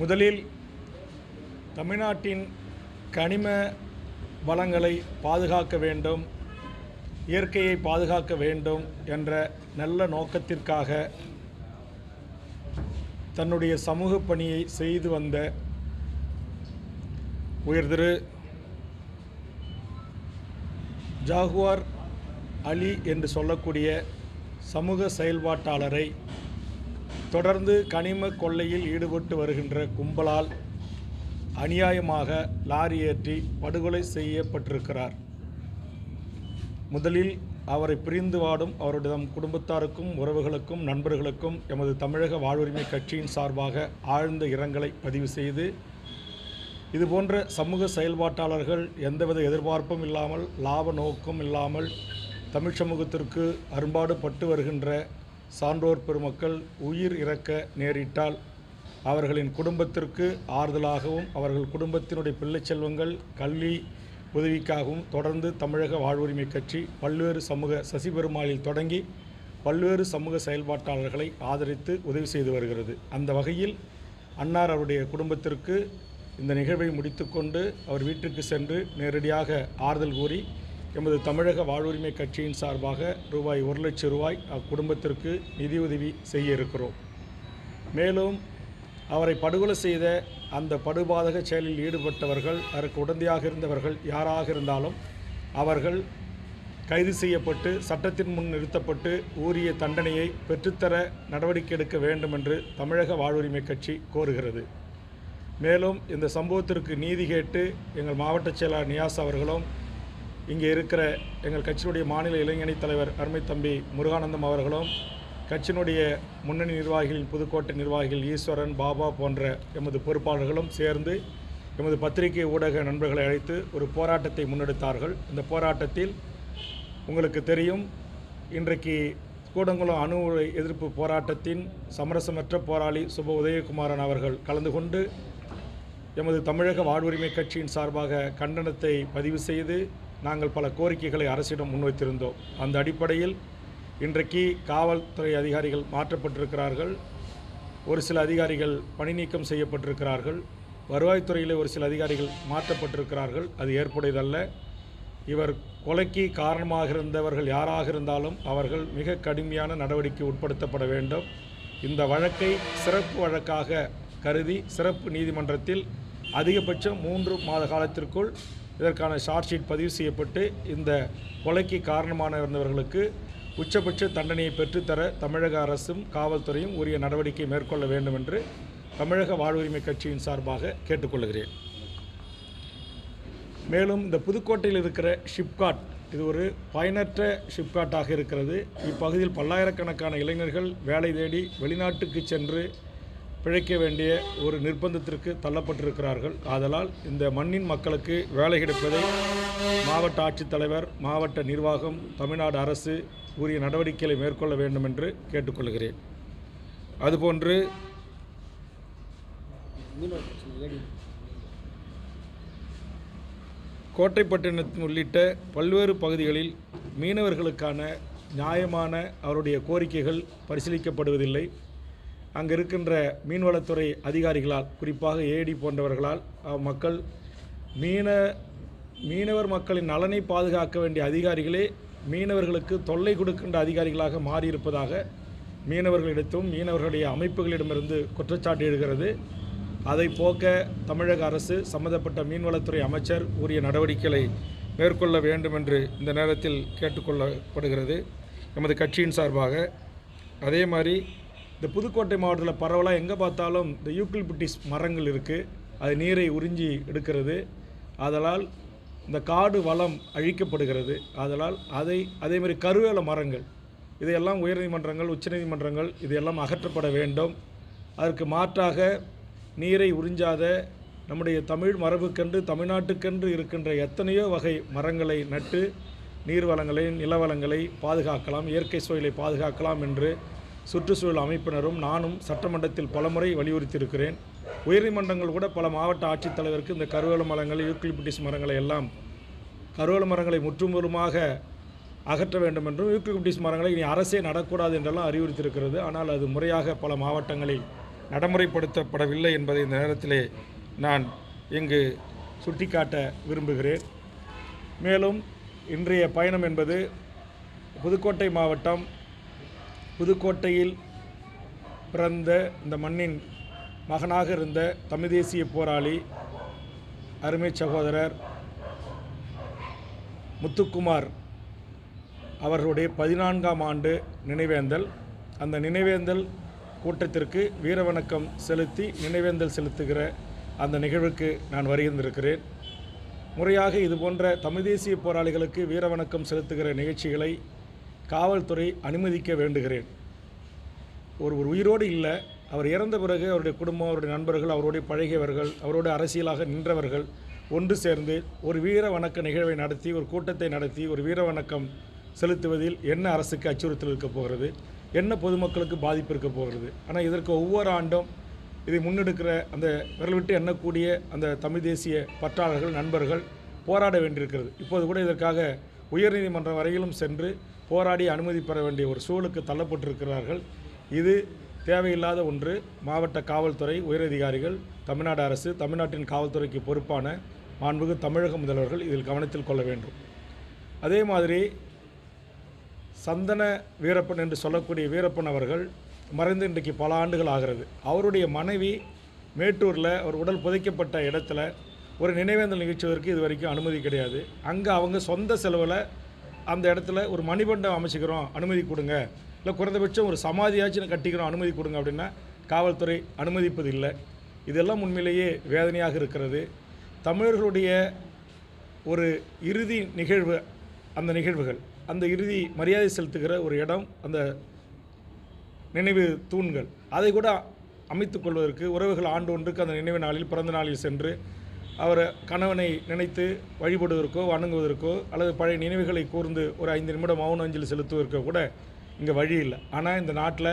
முதலில் தமிழ்நாட்டின் கனிம வளங்களை பாதுகாக்க வேண்டும், இயற்கையை பாதுகாக்க வேண்டும் என்ற நல்ல நோக்கத்திற்காக தன்னுடைய சமூக பணியை செய்து வந்த உயர்திரு ஜாகுவார் அலி என்று சொல்லக்கூடிய சமூக செயல்பாட்டாளரை தொடர்ந்து கனிம கொள்ளையில் ஈடுபட்டு வருகின்ற கும்பலால் அநியாயமாக லாரி ஏற்றி படுகொலை செய்யப்பட்டிருக்கிறார். முதலில் அவரை பிரிந்து வாடும் அவருடைய குடும்பத்தாருக்கும் உறவுகளுக்கும் நண்பர்களுக்கும் எமது தமிழக வாழ்வுரிமை கட்சியின் சார்பாக ஆழ்ந்த இரங்கலை பதிவு செய்து, இதுபோன்ற சமூக செயல்பாட்டாளர்கள் எந்தவித எதிர்பார்ப்பும் இல்லாமல் லாப நோக்கம் இல்லாமல் தமிழ் சமூகத்திற்கு அரும்பாடு பட்டு வருகின்ற சான்றோர் பெருமக்கள் உயிர் இறக்க நேரிட்டால் அவர்களின் குடும்பத்திற்கு ஆறுதலாகவும் அவர்கள் குடும்பத்தினுடைய பிள்ளை செல்வங்கள் கல்வி உதவிக்காகவும் தொடர்ந்து தமிழக வாழ்வுரிமை கட்சி பல்வேறு சமூக சசிபெருமாளில் தொடங்கி பல்வேறு சமூக செயல்பாட்டாளர்களை ஆதரித்து உதவி செய்து வருகிறது. அந்த வகையில் அன்னார் அவருடைய குடும்பத்திற்கு இந்த நிகழ்வை முடித்துக்கொண்டு அவர் வீட்டுக்கு சென்று நேரடியாக ஆறுதல் கூறி எமது தமிழக வாழ்வுரிமை கட்சியின் சார்பாக ரூபாய் 1,00,000 அக்குடும்பத்திற்கு நிதியுதவி செய்ய இருக்கிறோம். மேலும் அவரை படுகொலை செய்த அந்த படுபாதக செயலில் ஈடுபட்டவர்கள், அதற்கு உடந்தையாக இருந்தவர்கள் யாராக இருந்தாலும் அவர்கள் கைது செய்யப்பட்டு சட்டத்தின் முன் நிறுத்தப்பட்டு உரிய தண்டனையை பெற்றுத்தர நடவடிக்கை எடுக்க வேண்டும் என்று தமிழக வாழ்வுரிமை கட்சி கோருகிறது. மேலும் இந்த சம்பவத்திற்கு நீதி கேட்டு எங்கள் மாவட்ட செயலாளர் நியாஸ் அவர்களும், இங்கே இருக்கிற எங்கள் கட்சியினுடைய மாநில இளைஞரணி தலைவர் அருமை தம்பி முருகானந்தம் அவர்களும், கட்சியினுடைய முன்னணி நிர்வாகிகள் புதுக்கோட்டை நிர்வாகிகள் ஈஸ்வரன் பாபா போன்ற எமது பொறுப்பாளர்களும் சேர்ந்து எமது பத்திரிகை ஊடக நண்பர்களை அழைத்து ஒரு போராட்டத்தை முன்னெடுத்தார்கள். இந்த போராட்டத்தில் உங்களுக்கு தெரியும், இன்றைக்கு கூடங்குளம் அணு உலை எதிர்ப்பு போராட்டத்தின் சமரசமற்ற போராளி சுப உதயகுமாரன் அவர்கள் கலந்து கொண்டு எமது தமிழக வாழ்வுரிமை கட்சியின் சார்பாக கண்டனத்தை பதிவு செய்து நாங்கள் பல கோரிக்கைகளை அரசிடம் முன்வைத்திருந்தோம். அந்த அடிப்படையில் இன்றைக்கு காவல்துறை அதிகாரிகள் மாற்றப்பட்டிருக்கிறார்கள், ஒரு சில அதிகாரிகள் பணி நீக்கம் செய்யப்பட்டிருக்கிறார்கள், வருவாய்த்துறையில் ஒரு சில அதிகாரிகள் மாற்றப்பட்டிருக்கிறார்கள். அது ஏற்புடையதல்ல. இவர் கொலைக்கு காரணமாக இருந்தவர்கள் யாராக இருந்தாலும் அவர்கள் மிக கடுமையான நடவடிக்கை உட்படுத்தப்பட வேண்டும். இந்த வழக்கை சிறப்பு வழக்காக கருதி சிறப்பு நீதிமன்றத்தில் அதிகபட்சம் 3 மாத காலத்திற்குள் இதற்கான ஷார்ட் ஷீட் பதிவு செய்யப்பட்டு இந்த கொலைக்கு காரணமான இருந்தவர்களுக்கு உச்சபட்ச தண்டனையை பெற்றுத்தர தமிழக அரசும் காவல்துறையும் உரிய நடவடிக்கை மேற்கொள்ள வேண்டும் என்று தமிழக வாழ்வுரிமை கட்சியின் சார்பாக கேட்டுக்கொள்கிறேன். மேலும் இந்த புதுக்கோட்டையில் இருக்கிற ஷிப்காட் இது ஒரு பயனற்ற ஷிப்காட்டாக இருக்கிறது. இப்பகுதியில் பல்லாயிரக்கணக்கான இளைஞர்கள் வேலை தேடி வெளிநாட்டுக்கு சென்று பிழைக்க வேண்டிய ஒரு நிர்பந்தத்திற்கு தள்ளப்பட்டிருக்கிறார்கள். ஆதலால் இந்த மண்ணின் மக்களுக்கு வேலை கிடைப்பதை மாவட்ட ஆட்சித்தலைவர், மாவட்ட நிர்வாகம், தமிழ்நாடு அரசு உரிய நடவடிக்கைகளை மேற்கொள்ள வேண்டும் என்று கேட்டுக்கொள்கிறேன். அதுபோன்று கோட்டைப்பட்டினம் உள்ளிட்ட பல்வேறு பகுதிகளில் மீனவர்களுக்கான நியாயமான அவருடைய கோரிக்கைகள் பரிசீலிக்கப்படுவதில்லை. அங்கே இருக்கின்ற மீன்வளத்துறை அதிகாரிகளால், குறிப்பாக ஏடி போன்றவர்களால் மக்கள் மீனவர் மக்களின் நலனை பாதுகாக்க வேண்டிய அதிகாரிகளே மீனவர்களுக்கு தொல்லை கொடுக்கின்ற அதிகாரிகளாக மாறியிருப்பதாக மீனவர்களிடத்தும் மீனவர்களுடைய அமைப்புகளிடமிருந்து குற்றச்சாட்டு எழுகிறது. அதை போக்க தமிழக அரசு சம்பந்தப்பட்ட மீன்வளத்துறை அமைச்சர் உரிய நடவடிக்கைகளை மேற்கொள்ள வேண்டும் என்று இந்த நேரத்தில் கேட்டுக்கொள்ளப்படுகிறது எமது கட்சியின் சார்பாக. அதே மாதிரி இந்த புதுக்கோட்டை மாவட்டத்தில் பரவலாக எங்கே பார்த்தாலும் இந்த யூக்கலிப்டிஸ் மரங்கள் இருக்குது, அது நீரை உறிஞ்சி எடுக்கிறது. ஆதலால் இந்த காடு வளம் அழிக்கப்படுகிறது. ஆதலால் அதேமாதிரி கருவேல மரங்கள் இதையெல்லாம் உயர்நீதிமன்றங்கள், உச்சநீதிமன்றங்கள் இதையெல்லாம் அகற்றப்பட வேண்டும். அதற்கு மாற்றாக நீரை உறிஞ்சாத நம்முடைய தமிழ் மரபுக்கென்று தமிழ்நாட்டுக்கென்று இருக்கின்ற எத்தனையோ வகை மரங்களை நட்டு நீர்வளங்களை நிலவளங்களை பாதுகாக்கலாம், இயற்கை சூழலை பாதுகாக்கலாம் என்று சுற்றுச்சூழல் அமைப்பினரும் நானும் சட்டமன்றத்தில் பலமுறை வலியுறுத்தியிருக்கிறேன். உயர்நீதிமன்றங்கள் கூட பல மாவட்ட ஆட்சித்தலைவருக்கு இந்த கருவேல மரங்கள், யூக்கலிப்டிஸ் மரங்களை எல்லாம் கருவேல மரங்களை முற்றுமுழுமாக அகற்ற வேண்டும் என்றும் யூக்கலிப்டிஸ் மரங்களை இனி அரசே நடக்கூடாது என்றெல்லாம் அறிவுறுத்தியிருக்கிறது. ஆனால் அது முறையாக பல மாவட்டங்களில் நடைமுறைப்படுத்தப்படவில்லை என்பதை இந்த நேரத்திலே நான் இங்கு சுட்டிக்காட்ட விரும்புகிறேன். மேலும் இன்றைய பயணம் என்பது புதுக்கோட்டை மாவட்டம் புதுக்கோட்டையில் பிறந்த இந்த மண்ணின் மகனாக இருந்த தமிழ் தேசிய போராளி அருமை சகோதரர் முத்துக்குமார் அவர்களுடைய 14ஆம் ஆண்டு நினைவேந்தல். அந்த நினைவேந்தல் கூட்டத்திற்கு வீரவணக்கம் செலுத்தி நினைவேந்தல் செலுத்துகிற அந்த நிகழ்வுக்கு நான் வருகின்றிருக்கிறேன். முறையாக இதுபோன்ற தமிழ் தேசிய போராளிகளுக்கு வீரவணக்கம் செலுத்துகிற நிகழ்ச்சிகளை காவல்துறை அனுமதிக்க வேண்டுகிறேன். ஒரு உயிரோடு இல்லை, அவர் இறந்த பிறகு அவருடைய குடும்பம், அவருடைய நண்பர்கள், அவருடைய பழகியவர்கள், அவருடைய அரசியலாக நின்றவர்கள் ஒன்று சேர்ந்து ஒரு வீர வணக்க நிகழ்வை நடத்தி, ஒரு கூட்டத்தை நடத்தி, ஒரு வீர வணக்கம் செலுத்துவதில் என்ன அரசுக்கு அச்சுறுத்தல் இருக்க போகிறது, என்ன பொதுமக்களுக்கு பாதிப்பு இருக்க போகிறது? ஆனால் இதற்கு ஒவ்வொரு ஆண்டும் இதை முன்னெடுக்கிற அந்த விரல் விட்டு எண்ணக்கூடிய அந்த தமிழ் தேசிய பற்றாளர்கள், நண்பர்கள் போராட வேண்டியிருக்கிறது. இப்போது கூட இதற்காக உயர்நீதிமன்றம் வரையிலும் சென்று போராடி அனுமதி பெற வேண்டிய ஒரு சூழலுக்கு தள்ளப்பட்டிருக்கிறார்கள். இது தேவையில்லாத ஒன்று. மாவட்ட காவல்துறை உயரதிகாரிகள், தமிழ்நாடு அரசு, தமிழ்நாட்டின் காவல்துறைக்கு பொறுப்பான மாண்புமிகு தமிழக முதல்வர்கள் இதில் கவனத்தில் கொள்ள வேண்டும். அதே மாதிரி சந்தன வீரப்பன் என்று சொல்லக்கூடிய வீரப்பன் அவர்கள் மறைந்து இன்றைக்கு பல ஆண்டுகள் ஆகிறது. அவருடைய மனைவி மேட்டூரில் அவர் உடல் புதைக்கப்பட்ட இடத்துல ஒரு நினைவேந்தல் நிகழ்ச்சிவதற்கு இது வரைக்கும் அனுமதி கிடையாது. அங்கே அவங்க சொந்த செலவில் அந்த இடத்துல ஒரு மணிமண்டபம் அமைச்சிக்கிறோம், அனுமதி கொடுங்க, இல்லை குறைந்தபட்சம் ஒரு சமாதியாச்சும் கட்டிக்கிறோம், அனுமதி கொடுங்க அப்படின்னா காவல்துறை அனுமதிப்பது இல்லை. இதெல்லாம் உண்மையிலேயே வேதனையாக இருக்கிறது. தமிழர்களுடைய ஒரு இறுதி நிகழ்வு, அந்த நிகழ்வுகள், அந்த இறுதி மரியாதை செலுத்துகிற ஒரு இடம், அந்த நினைவு தூண்கள், அதை கூட அமைத்து கொள்வதற்கு உறவுகள் ஆண்டு ஒன்றுக்கு அந்த நினைவு நாளில், பிறந்த நாளில் சென்று அவர் கணவனை நினைத்து வழிபடுவதற்கோ வணங்குவதற்கோ அல்லது பழைய நினைவுகளை கூர்ந்து ஒரு 5 நிமிடம் மௌன அஞ்சலி செலுத்துவதற்கோ கூட இங்கே வழி இல்லை. ஆனால் இந்த நாட்டில்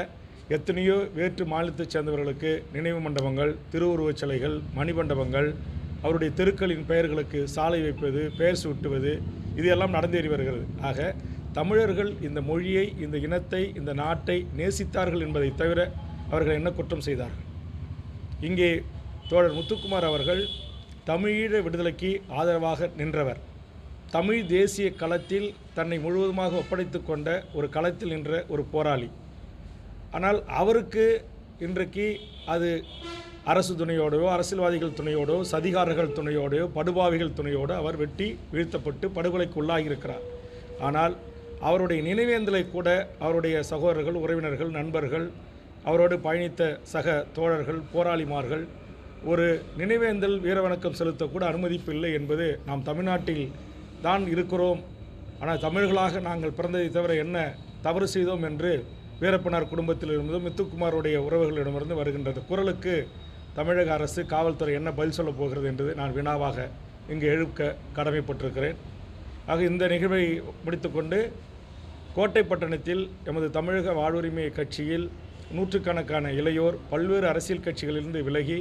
எத்தனையோ வேற்று மாநிலத்தைச் சேர்ந்தவர்களுக்கு நினைவு மண்டபங்கள், திருவுருவச் சிலைகள், மணிமண்டபங்கள், அவருடைய தெருக்களின் பெயர்களுக்கு சாலை வைப்பது, பெயர் சூட்டுவது, இது எல்லாம் நடந்தேறி வருகிறது. ஆக தமிழர்கள் இந்த மொழியை, இந்த இனத்தை, இந்த நாட்டை நேசித்தார்கள் என்பதை தவிர அவர்கள் என்ன குற்றம் செய்தார்கள்? இங்கே தோழர் முத்துக்குமார் அவர்கள் தமிழீழ விடுதலைக்கு ஆதரவாக நின்றவர். தமிழ் தேசிய களத்தில் தன்னை முழுவதுமாக ஒப்படைத்து கொண்ட ஒரு களத்தில் நின்ற ஒரு போராளி. ஆனால் அவருக்கு இன்றைக்கு அது அரசு துணையோடையோ, அரசியல்வாதிகள் துணையோடோ, சதிகாரர்கள் துணையோடையோ, படுபாவிகள் துணையோடு அவர் வெட்டி வீழ்த்தப்பட்டு படுகொலைக்கு உள்ளாகியிருக்கிறார். ஆனால் அவருடைய நினைவேந்தலை கூட அவருடைய சகோதரர்கள், உறவினர்கள், நண்பர்கள், அவரோடு பயணித்த சக தோழர்கள், போராளிமார்கள் ஒரு நினைவேந்தல் வீரவணக்கம் செலுத்தக்கூட அனுமதிப்பில்லை என்பது, நாம் தமிழ்நாட்டில் தான் இருக்கிறோம், ஆனால் தமிழர்களாக நாங்கள் பிறந்ததை தவிர என்ன தவறு செய்தோம் என்று வீரப்பனார் குடும்பத்திலிருந்தும் முத்துக்குமாருடைய உறவுகளிடமிருந்து வருகின்றது குரலுக்கு தமிழக அரசு, காவல்துறை என்ன பதில் சொல்லப் போகிறது என்பது நான் வினாவாக இங்கு எழுக்க கடமைப்பட்டிருக்கிறேன். ஆக இந்த நிகழ்வை முடித்துக்கொண்டு கோட்டைப்பட்டணத்தில் எமது தமிழக வாழ்வுரிமை கட்சியில் நூற்றுக்கணக்கான இளையோர் பல்வேறு அரசியல் கட்சிகளிலிருந்து விலகி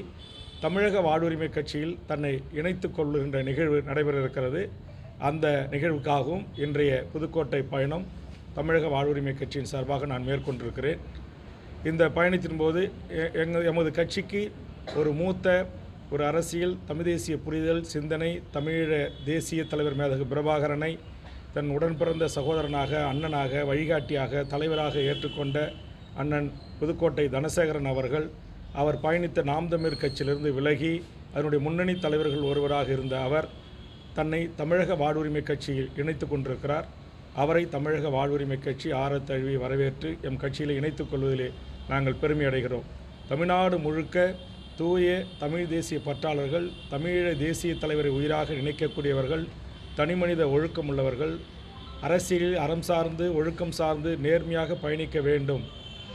தமிழக வாழ்வுரிமை கட்சியில் தன்னை இணைத்து கொள்கின்ற நிகழ்வு நடைபெற இருக்கிறது. அந்த நிகழ்வுக்காகவும் இன்றைய புதுக்கோட்டை பயணம் தமிழக வாழ்வுரிமை கட்சியின் சார்பாக நான் மேற்கொண்டிருக்கிறேன். இந்த பயணத்தின் போது எமது கட்சிக்கு ஒரு மூத்த ஒரு அரசியல் தமிழ் தேசிய புரிதல் சிந்தனை தமிழீழ தேசிய தலைவர் மேதகு பிரபாகரனை தன் உடன் பிறந்த சகோதரனாக, அண்ணனாக, வழிகாட்டியாக, தலைவராக ஏற்றுக்கொண்ட அண்ணன் புதுக்கோட்டை தனசேகரன் அவர்கள், அவர் பயணித்த நாம் தமிழர் கட்சியிலிருந்து விலகி அதனுடைய முன்னணி தலைவர்கள் ஒருவராக இருந்த அவர் தன்னை தமிழக வாழ்வுரிமை கட்சியில் இணைத்து கொண்டிருக்கிறார். அவரை தமிழக வாழ்வுரிமை கட்சி ஆரத் தழுவி வரவேற்று எம் கட்சியில் இணைத்துக் கொள்வதிலே நாங்கள் பெருமை அடைகிறோம். தமிழ்நாடு முழுக்க தூய தமிழ் தேசிய பற்றாளர்கள், தமிழீழ தேசிய தலைவரை உயிராக நினைக்கக்கூடியவர்கள், தனிமனித ஒழுக்கம் உள்ளவர்கள், அரசியலில் அறம் சார்ந்து ஒழுக்கம் சார்ந்து நேர்மையாக பயணிக்க வேண்டும்,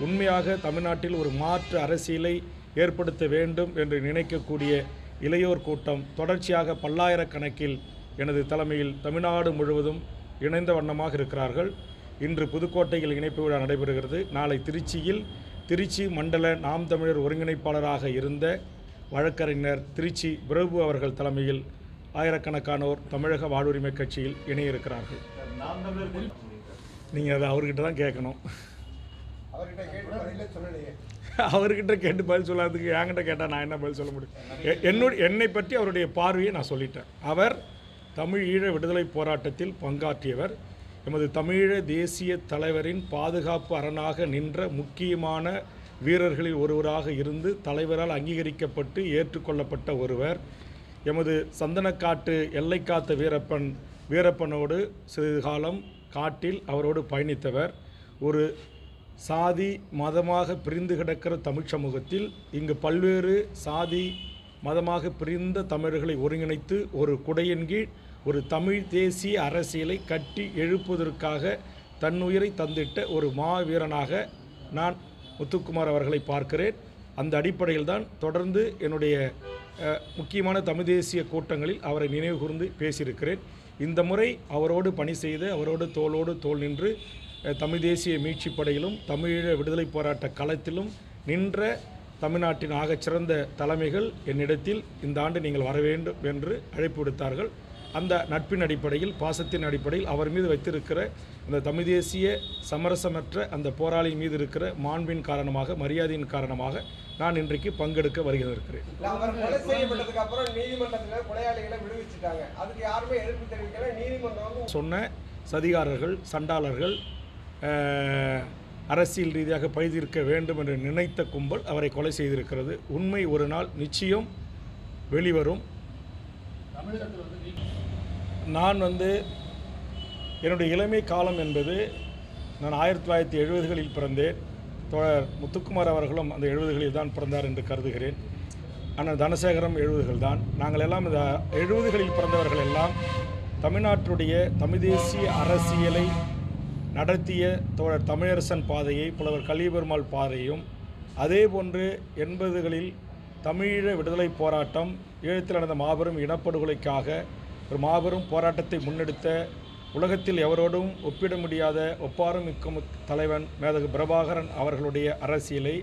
உண்மையாக தமிழ்நாட்டில் ஒரு மாற்று அரசியலை ஏற்படுத்த வேண்டும் என்று நினைக்கக்கூடிய இளையோர் கூட்டம் தொடர்ச்சியாக பல்லாயிரக்கணக்கில் எனது தலைமையில் தமிழ்நாடு முழுவதும் இணைந்த வண்ணமாக இருக்கிறார்கள். இன்று புதுக்கோட்டையில் இணைப்பு விழா நடைபெறுகிறது. நாளை திருச்சியில் திருச்சி மண்டல நாம் தமிழர் ஒருங்கிணைப்பாளராக இருந்த வழக்கறிஞர் திருச்சி பிரபு அவர்கள் தலைமையில் ஆயிரக்கணக்கானோர் தமிழக வாழ்வுரிமை கட்சியில் இணைய இருக்கிறார்கள். நீங்கள் அதை அவர்கிட்ட தான் கேட்கணும். அவர்கிட்ட கேட்டு சொல்லலையே. அவர்கிட்ட கேட்டு பதில் சொல்லாததுக்கு என்கிட்ட கேட்டால் நான் என்ன பதில் சொல்ல முடியும்? என்னை பற்றி அவருடைய பார்வையை நான் சொல்லிட்டேன். அவர் தமிழ் ஈழ விடுதலை போராட்டத்தில் பங்காற்றியவர். எமது தமிழீழ தேசிய தலைவரின் பாதுகாப்பு அரணாக நின்ற முக்கியமான வீரர்களில் ஒருவராக இருந்து தலைவரால் அங்கீகரிக்கப்பட்டு ஏற்றுக்கொள்ளப்பட்ட ஒருவர். எமது சந்தனக்காட்டு எல்லை காத்த வீரப்பனோடு சிறிது காலம் காட்டில் அவரோடு பயணித்தவர். ஒரு சாதி மதமாக பிரிந்து கிடக்கிற தமிழ் சமூகத்தில் இங்கு பல்வேறு சாதி மதமாக பிரிந்த தமிழர்களை ஒருங்கிணைத்து ஒரு குடையின் கீழ் ஒரு தமிழ் தேசிய அரசியலை கட்டி எழுப்புவதற்காக தன்னுயிரை தந்திட்ட ஒரு மாவீரனாக நான் முத்துக்குமார் அவர்களை பார்க்கிறேன். அந்த அடிப்படையில் தான் தொடர்ந்து என்னுடைய முக்கியமான தமிழ் தேசிய கூட்டங்களில் அவரை நினைவு கூர்ந்து பேசியிருக்கிறேன். இந்த முறை அவரோடு பணி செய்து அவரோடு தோளோடு தோள் நின்று தமிழ் தேசிய மீட்சி படையிலும் தமிழீழ விடுதலை போராட்ட களத்திலும் நின்ற தமிழ்நாட்டின் ஆகச்சிறந்த தலைமைகள் என்னிடத்தில் இந்த ஆண்டு நீங்கள் வர வேண்டும் என்று அழைப்பு விடுத்தார்கள். அந்த நட்பின் அடிப்படையில், பாசத்தின் அடிப்படையில் அவர் மீது வைத்திருக்கிற அந்த தமிழ் தேசிய சமரசமற்ற அந்த போராளி மீது இருக்கிற மாண்பின் காரணமாக, மரியாதையின் காரணமாக நான் இன்றைக்கு பங்கெடுக்க வருகிறேன். சொன்ன சதிகாரர்கள், சண்டாளர்கள், அரசியல் ரீதியாக பழிதீர்க்க வேண்டும் என்று நினைத்த கும்பல் அவரை கொலை செய்திருக்கிறது. உண்மை ஒரு நாள் நிச்சயம் வெளிவரும். நான் என்னுடைய இளமை காலம் என்பது, நான் 1970களில் பிறந்தேன். தோழர் முத்துக்குமார் அவர்களும் அந்த 70களில் தான் பிறந்தார் என்று கருதுகிறேன். ஆனால் தனசேகரம் 70கள் தான். நாங்கள் எல்லாம் இந்த 70களில் பிறந்தவர்கள் எல்லாம் தமிழ்நாட்டுடைய தமிழ் தேசிய அரசியலை நடத்திய தோழர் தமிழரசன் பாதையை, புலவர் கலியபெருமாள் பாதையும், அதே போன்று 80களில் தமிழீழ விடுதலை போராட்டம், ஈழத்தில் நடந்த மாபெரும் இனப்படுகொலைக்காக ஒரு மாபெரும் போராட்டத்தை முன்னெடுத்த, உலகத்தில் எவரோடும் ஒப்பிட முடியாத ஒப்பாரும் மிக்க தலைவன் மேதகு பிரபாகரன் அவர்களுடைய அரசியலை,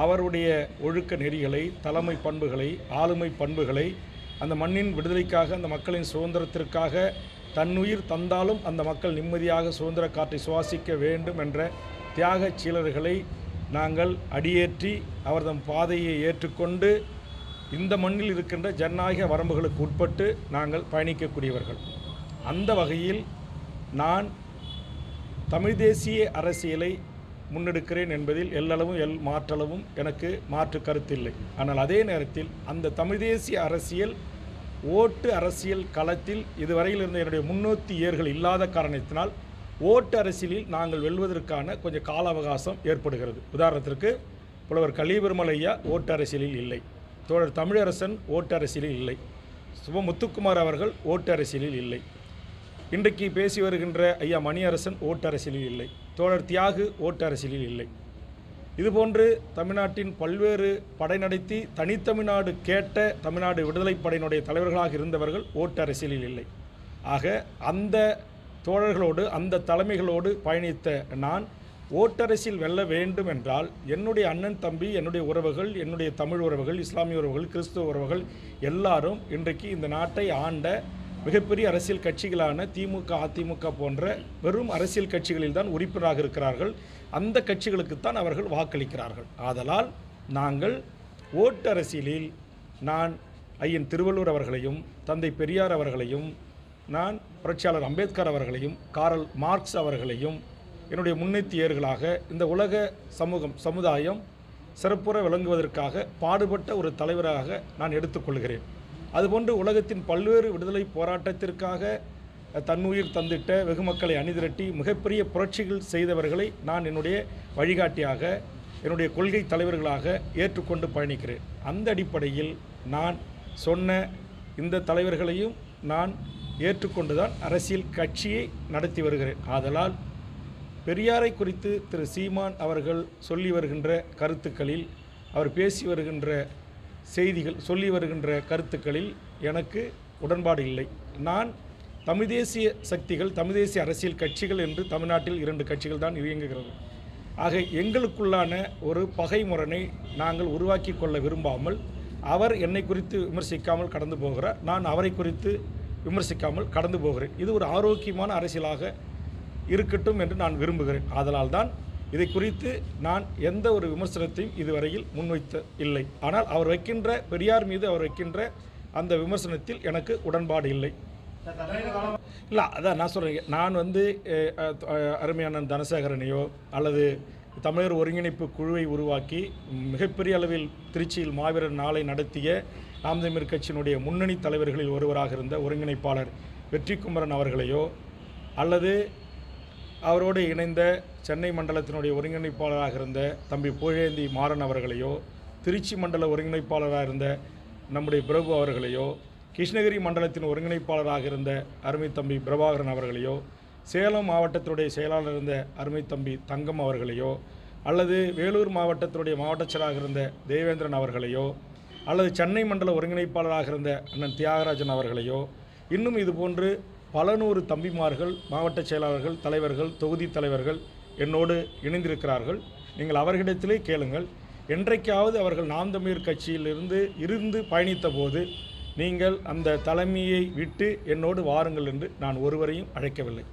அவருடைய ஒழுக்க நெறிகளை, தலைமை பண்புகளை, ஆளுமை பண்புகளை, அந்த மண்ணின் விடுதலைக்காக, அந்த மக்களின் சுதந்திரத்திற்காக தன்னுயிர் தந்தாலும் அந்த மக்கள் நிம்மதியாக சுதந்திர காற்றை சுவாசிக்க வேண்டும் என்ற தியாகச் சீலர்களை நாங்கள் அடியேற்றி அவர்தம் பாதையை ஏற்றுக்கொண்டு இந்த மண்ணில் இருக்கின்ற ஜனநாயக வரம்புகளுக்கு உட்பட்டு நாங்கள் பயணிக்கக்கூடியவர்கள். அந்த வகையில் நான் தமிழ் தேசிய அரசியலை முன்னெடுக்கிறேன் என்பதில் எல்லளவும் மாற்றளவும் எனக்கு மாற்று கருத்தில்லை. ஆனால் அதே நேரத்தில் அந்த தமிழ் தேசிய அரசியல் ஓட்டு அரசியல் களத்தில் இதுவரையில் இருந்த என்னுடைய முன்னோத்தி ஏர்கள் இல்லாத காரணத்தினால் ஓட்டு அரசியலில் நாங்கள் வெல்வதற்கான கொஞ்சம் கால அவகாசம் ஏற்படுகிறது. உதாரணத்திற்கு புலவர் கலியபெருமாள் ஐயா ஓட்டு அரசியலில் இல்லை, தோழர் தமிழரசன் ஓட்டு அரசியலில் இல்லை, முத்துக்குமார் அவர்கள் ஓட்டு அரசியலில் இல்லை, இன்றைக்கு பேசி வருகின்ற ஐயா மணியரசன் ஓட்டு அரசியலில் இல்லை, தோழர் தியாகு ஓட்டு அரசியலில் இல்லை. இதுபோன்று தமிழ்நாட்டின் பல்வேறு படை நடத்தி தனித்தமிழ்நாடு கேட்ட தமிழ்நாடு விடுதலை படையினுடைய தலைவர்களாக இருந்தவர்கள் ஓட்டு அரசியலில் இல்லை. ஆக அந்த தோழர்களோடு, அந்த தலைமைகளோடு பயணித்த நான் ஓட்டரசில் வெல்ல வேண்டும் என்றால் என்னுடைய அண்ணன் தம்பி, என்னுடைய உறவுகள், என்னுடைய தமிழ் உறவுகள், இஸ்லாமிய உறவுகள், கிறிஸ்துவ உறவுகள் எல்லாரும் இன்றைக்கு இந்த நாட்டை ஆண்ட மிகப்பெரிய அரசியல் கட்சிகளான திமுக, அதிமுக போன்ற வெறும் அரசியல் கட்சிகளில் தான் உறுப்பினராக இருக்கிறார்கள். அந்த கட்சிகளுக்குத்தான் அவர்கள் வாக்களிக்கிறார்கள். ஆதலால் நாங்கள் ஓட்டு அரசியலில் நான் ஐயன் திருவள்ளுவர் அவர்களையும், தந்தை பெரியார் அவர்களையும், நான் புரட்சியாளர் அம்பேத்கர் அவர்களையும், காரல் மார்க்ஸ் அவர்களையும் என்னுடைய முன்னெத்தியர்களாக இந்த உலக சமுதாயம் சிறப்புற விளங்குவதற்காக பாடுபட்ட ஒரு தலைவராக நான் எடுத்துக்கொள்கிறேன். அதுபோன்று உலகத்தின் பல்வேறு விடுதலை போராட்டத்திற்காக தன்னுயிர் தந்திட்ட, வெகு மக்களை அணிதிரட்டி மிகப்பெரிய புரட்சிகள் செய்தவர்களை நான் என்னுடைய வழிகாட்டியாக, என்னுடைய கொள்கை தலைவர்களாக ஏற்றுக்கொண்டு பயணிக்கிறேன். அந்த அடிப்படையில் நான் சொன்ன இந்த தலைவர்களையும் நான் ஏற்றுக்கொண்டுதான் அரசியல் கட்சியை நடத்தி வருகிறேன். ஆதலால் பெரியாரை குறித்து திரு சீமான் அவர்கள் சொல்லி வருகின்ற கருத்துக்களில், அவர் பேசி வருகின்ற செய்திகள், சொல்லி வருகின்ற கருத்துக்களில் எனக்கு உடன்பாடு இல்லை. நான் தமிழ் தேசிய சக்திகள், தமிழ் தேசிய அரசியல் கட்சிகள் என்று தமிழ்நாட்டில் 2 கட்சிகள் தான் இயங்குகிறது. ஆக எங்களுக்குள்ளான ஒரு பகைமுரணை நாங்கள் உருவாக்கி கொள்ள விரும்பாமல், அவர் என்னை குறித்து விமர்சிக்காமல் கடந்து போகிறார், நான் அவரை குறித்து விமர்சிக்காமல் கடந்து போகிறேன். இது ஒரு ஆரோக்கியமான அரசியலாக இருக்கட்டும் என்று நான் விரும்புகிறேன். ஆதலால் தான் இதை குறித்து நான் எந்த ஒரு விமர்சனத்தையும் இதுவரையில் முன்வைத்த இல்லை. ஆனால் அவர் வைக்கின்ற பெரியார் மீது அவர் வைக்கின்ற அந்த விமர்சனத்தில் எனக்கு உடன்பாடு இல்லை. இல்லை, அதான் நான் சொல்கிறேன். நான் அருமையான தனசேகரனையோ அல்லது தமிழர் ஒருங்கிணைப்பு குழுவை உருவாக்கி மிகப்பெரிய அளவில் திருச்சியில் மாவீரர் நாளை நடத்திய நாம் தமிழர் கட்சியினுடைய முன்னணி தலைவர்களில் ஒருவராக இருந்த ஒருங்கிணைப்பாளர் வெற்றிக்குமரன் அவர்களையோ அல்லது அவரோடு இணைந்த சென்னை மண்டலத்தினுடைய ஒருங்கிணைப்பாளராக இருந்த தம்பி புகழேந்தி மாறன் அவர்களையோ, திருச்சி மண்டல ஒருங்கிணைப்பாளராக இருந்த நம்முடைய பிரபு அவர்களையோ, கிருஷ்ணகிரி மண்டலத்தின் ஒருங்கிணைப்பாளராக இருந்த அருமை தம்பி பிரபாகரன் அவர்களையோ, சேலம் மாவட்டத்தினுடைய செயலாளர் இருந்த அருமை தம்பி தங்கம் அவர்களையோ, அல்லது வேலூர் மாவட்டத்தினுடைய மாவட்ட செயலாளராக இருந்த தேவேந்திரன் அவர்களையோ, அல்லது சென்னை மண்டல ஒருங்கிணைப்பாளராக இருந்த அண்ணன் தியாகராஜன் அவர்களையோ, இன்னும் இதுபோன்று பல நூறு தம்பிமார்கள், மாவட்ட செயலாளர்கள், தலைவர்கள், தொகுதி தலைவர்கள் என்னோடு இணைந்திருக்கிறார்கள். நீங்கள் அவர்களிடத்திலே கேளுங்கள். என்றைக்காவது அவர்கள் நாம் தமிழர் கட்சியிலிருந்து பயணித்த போது நீங்கள் அந்த தலைமையை விட்டு என்னோடு வாருங்கள் என்று நான் ஒருவரையும் அழைக்கவில்லை.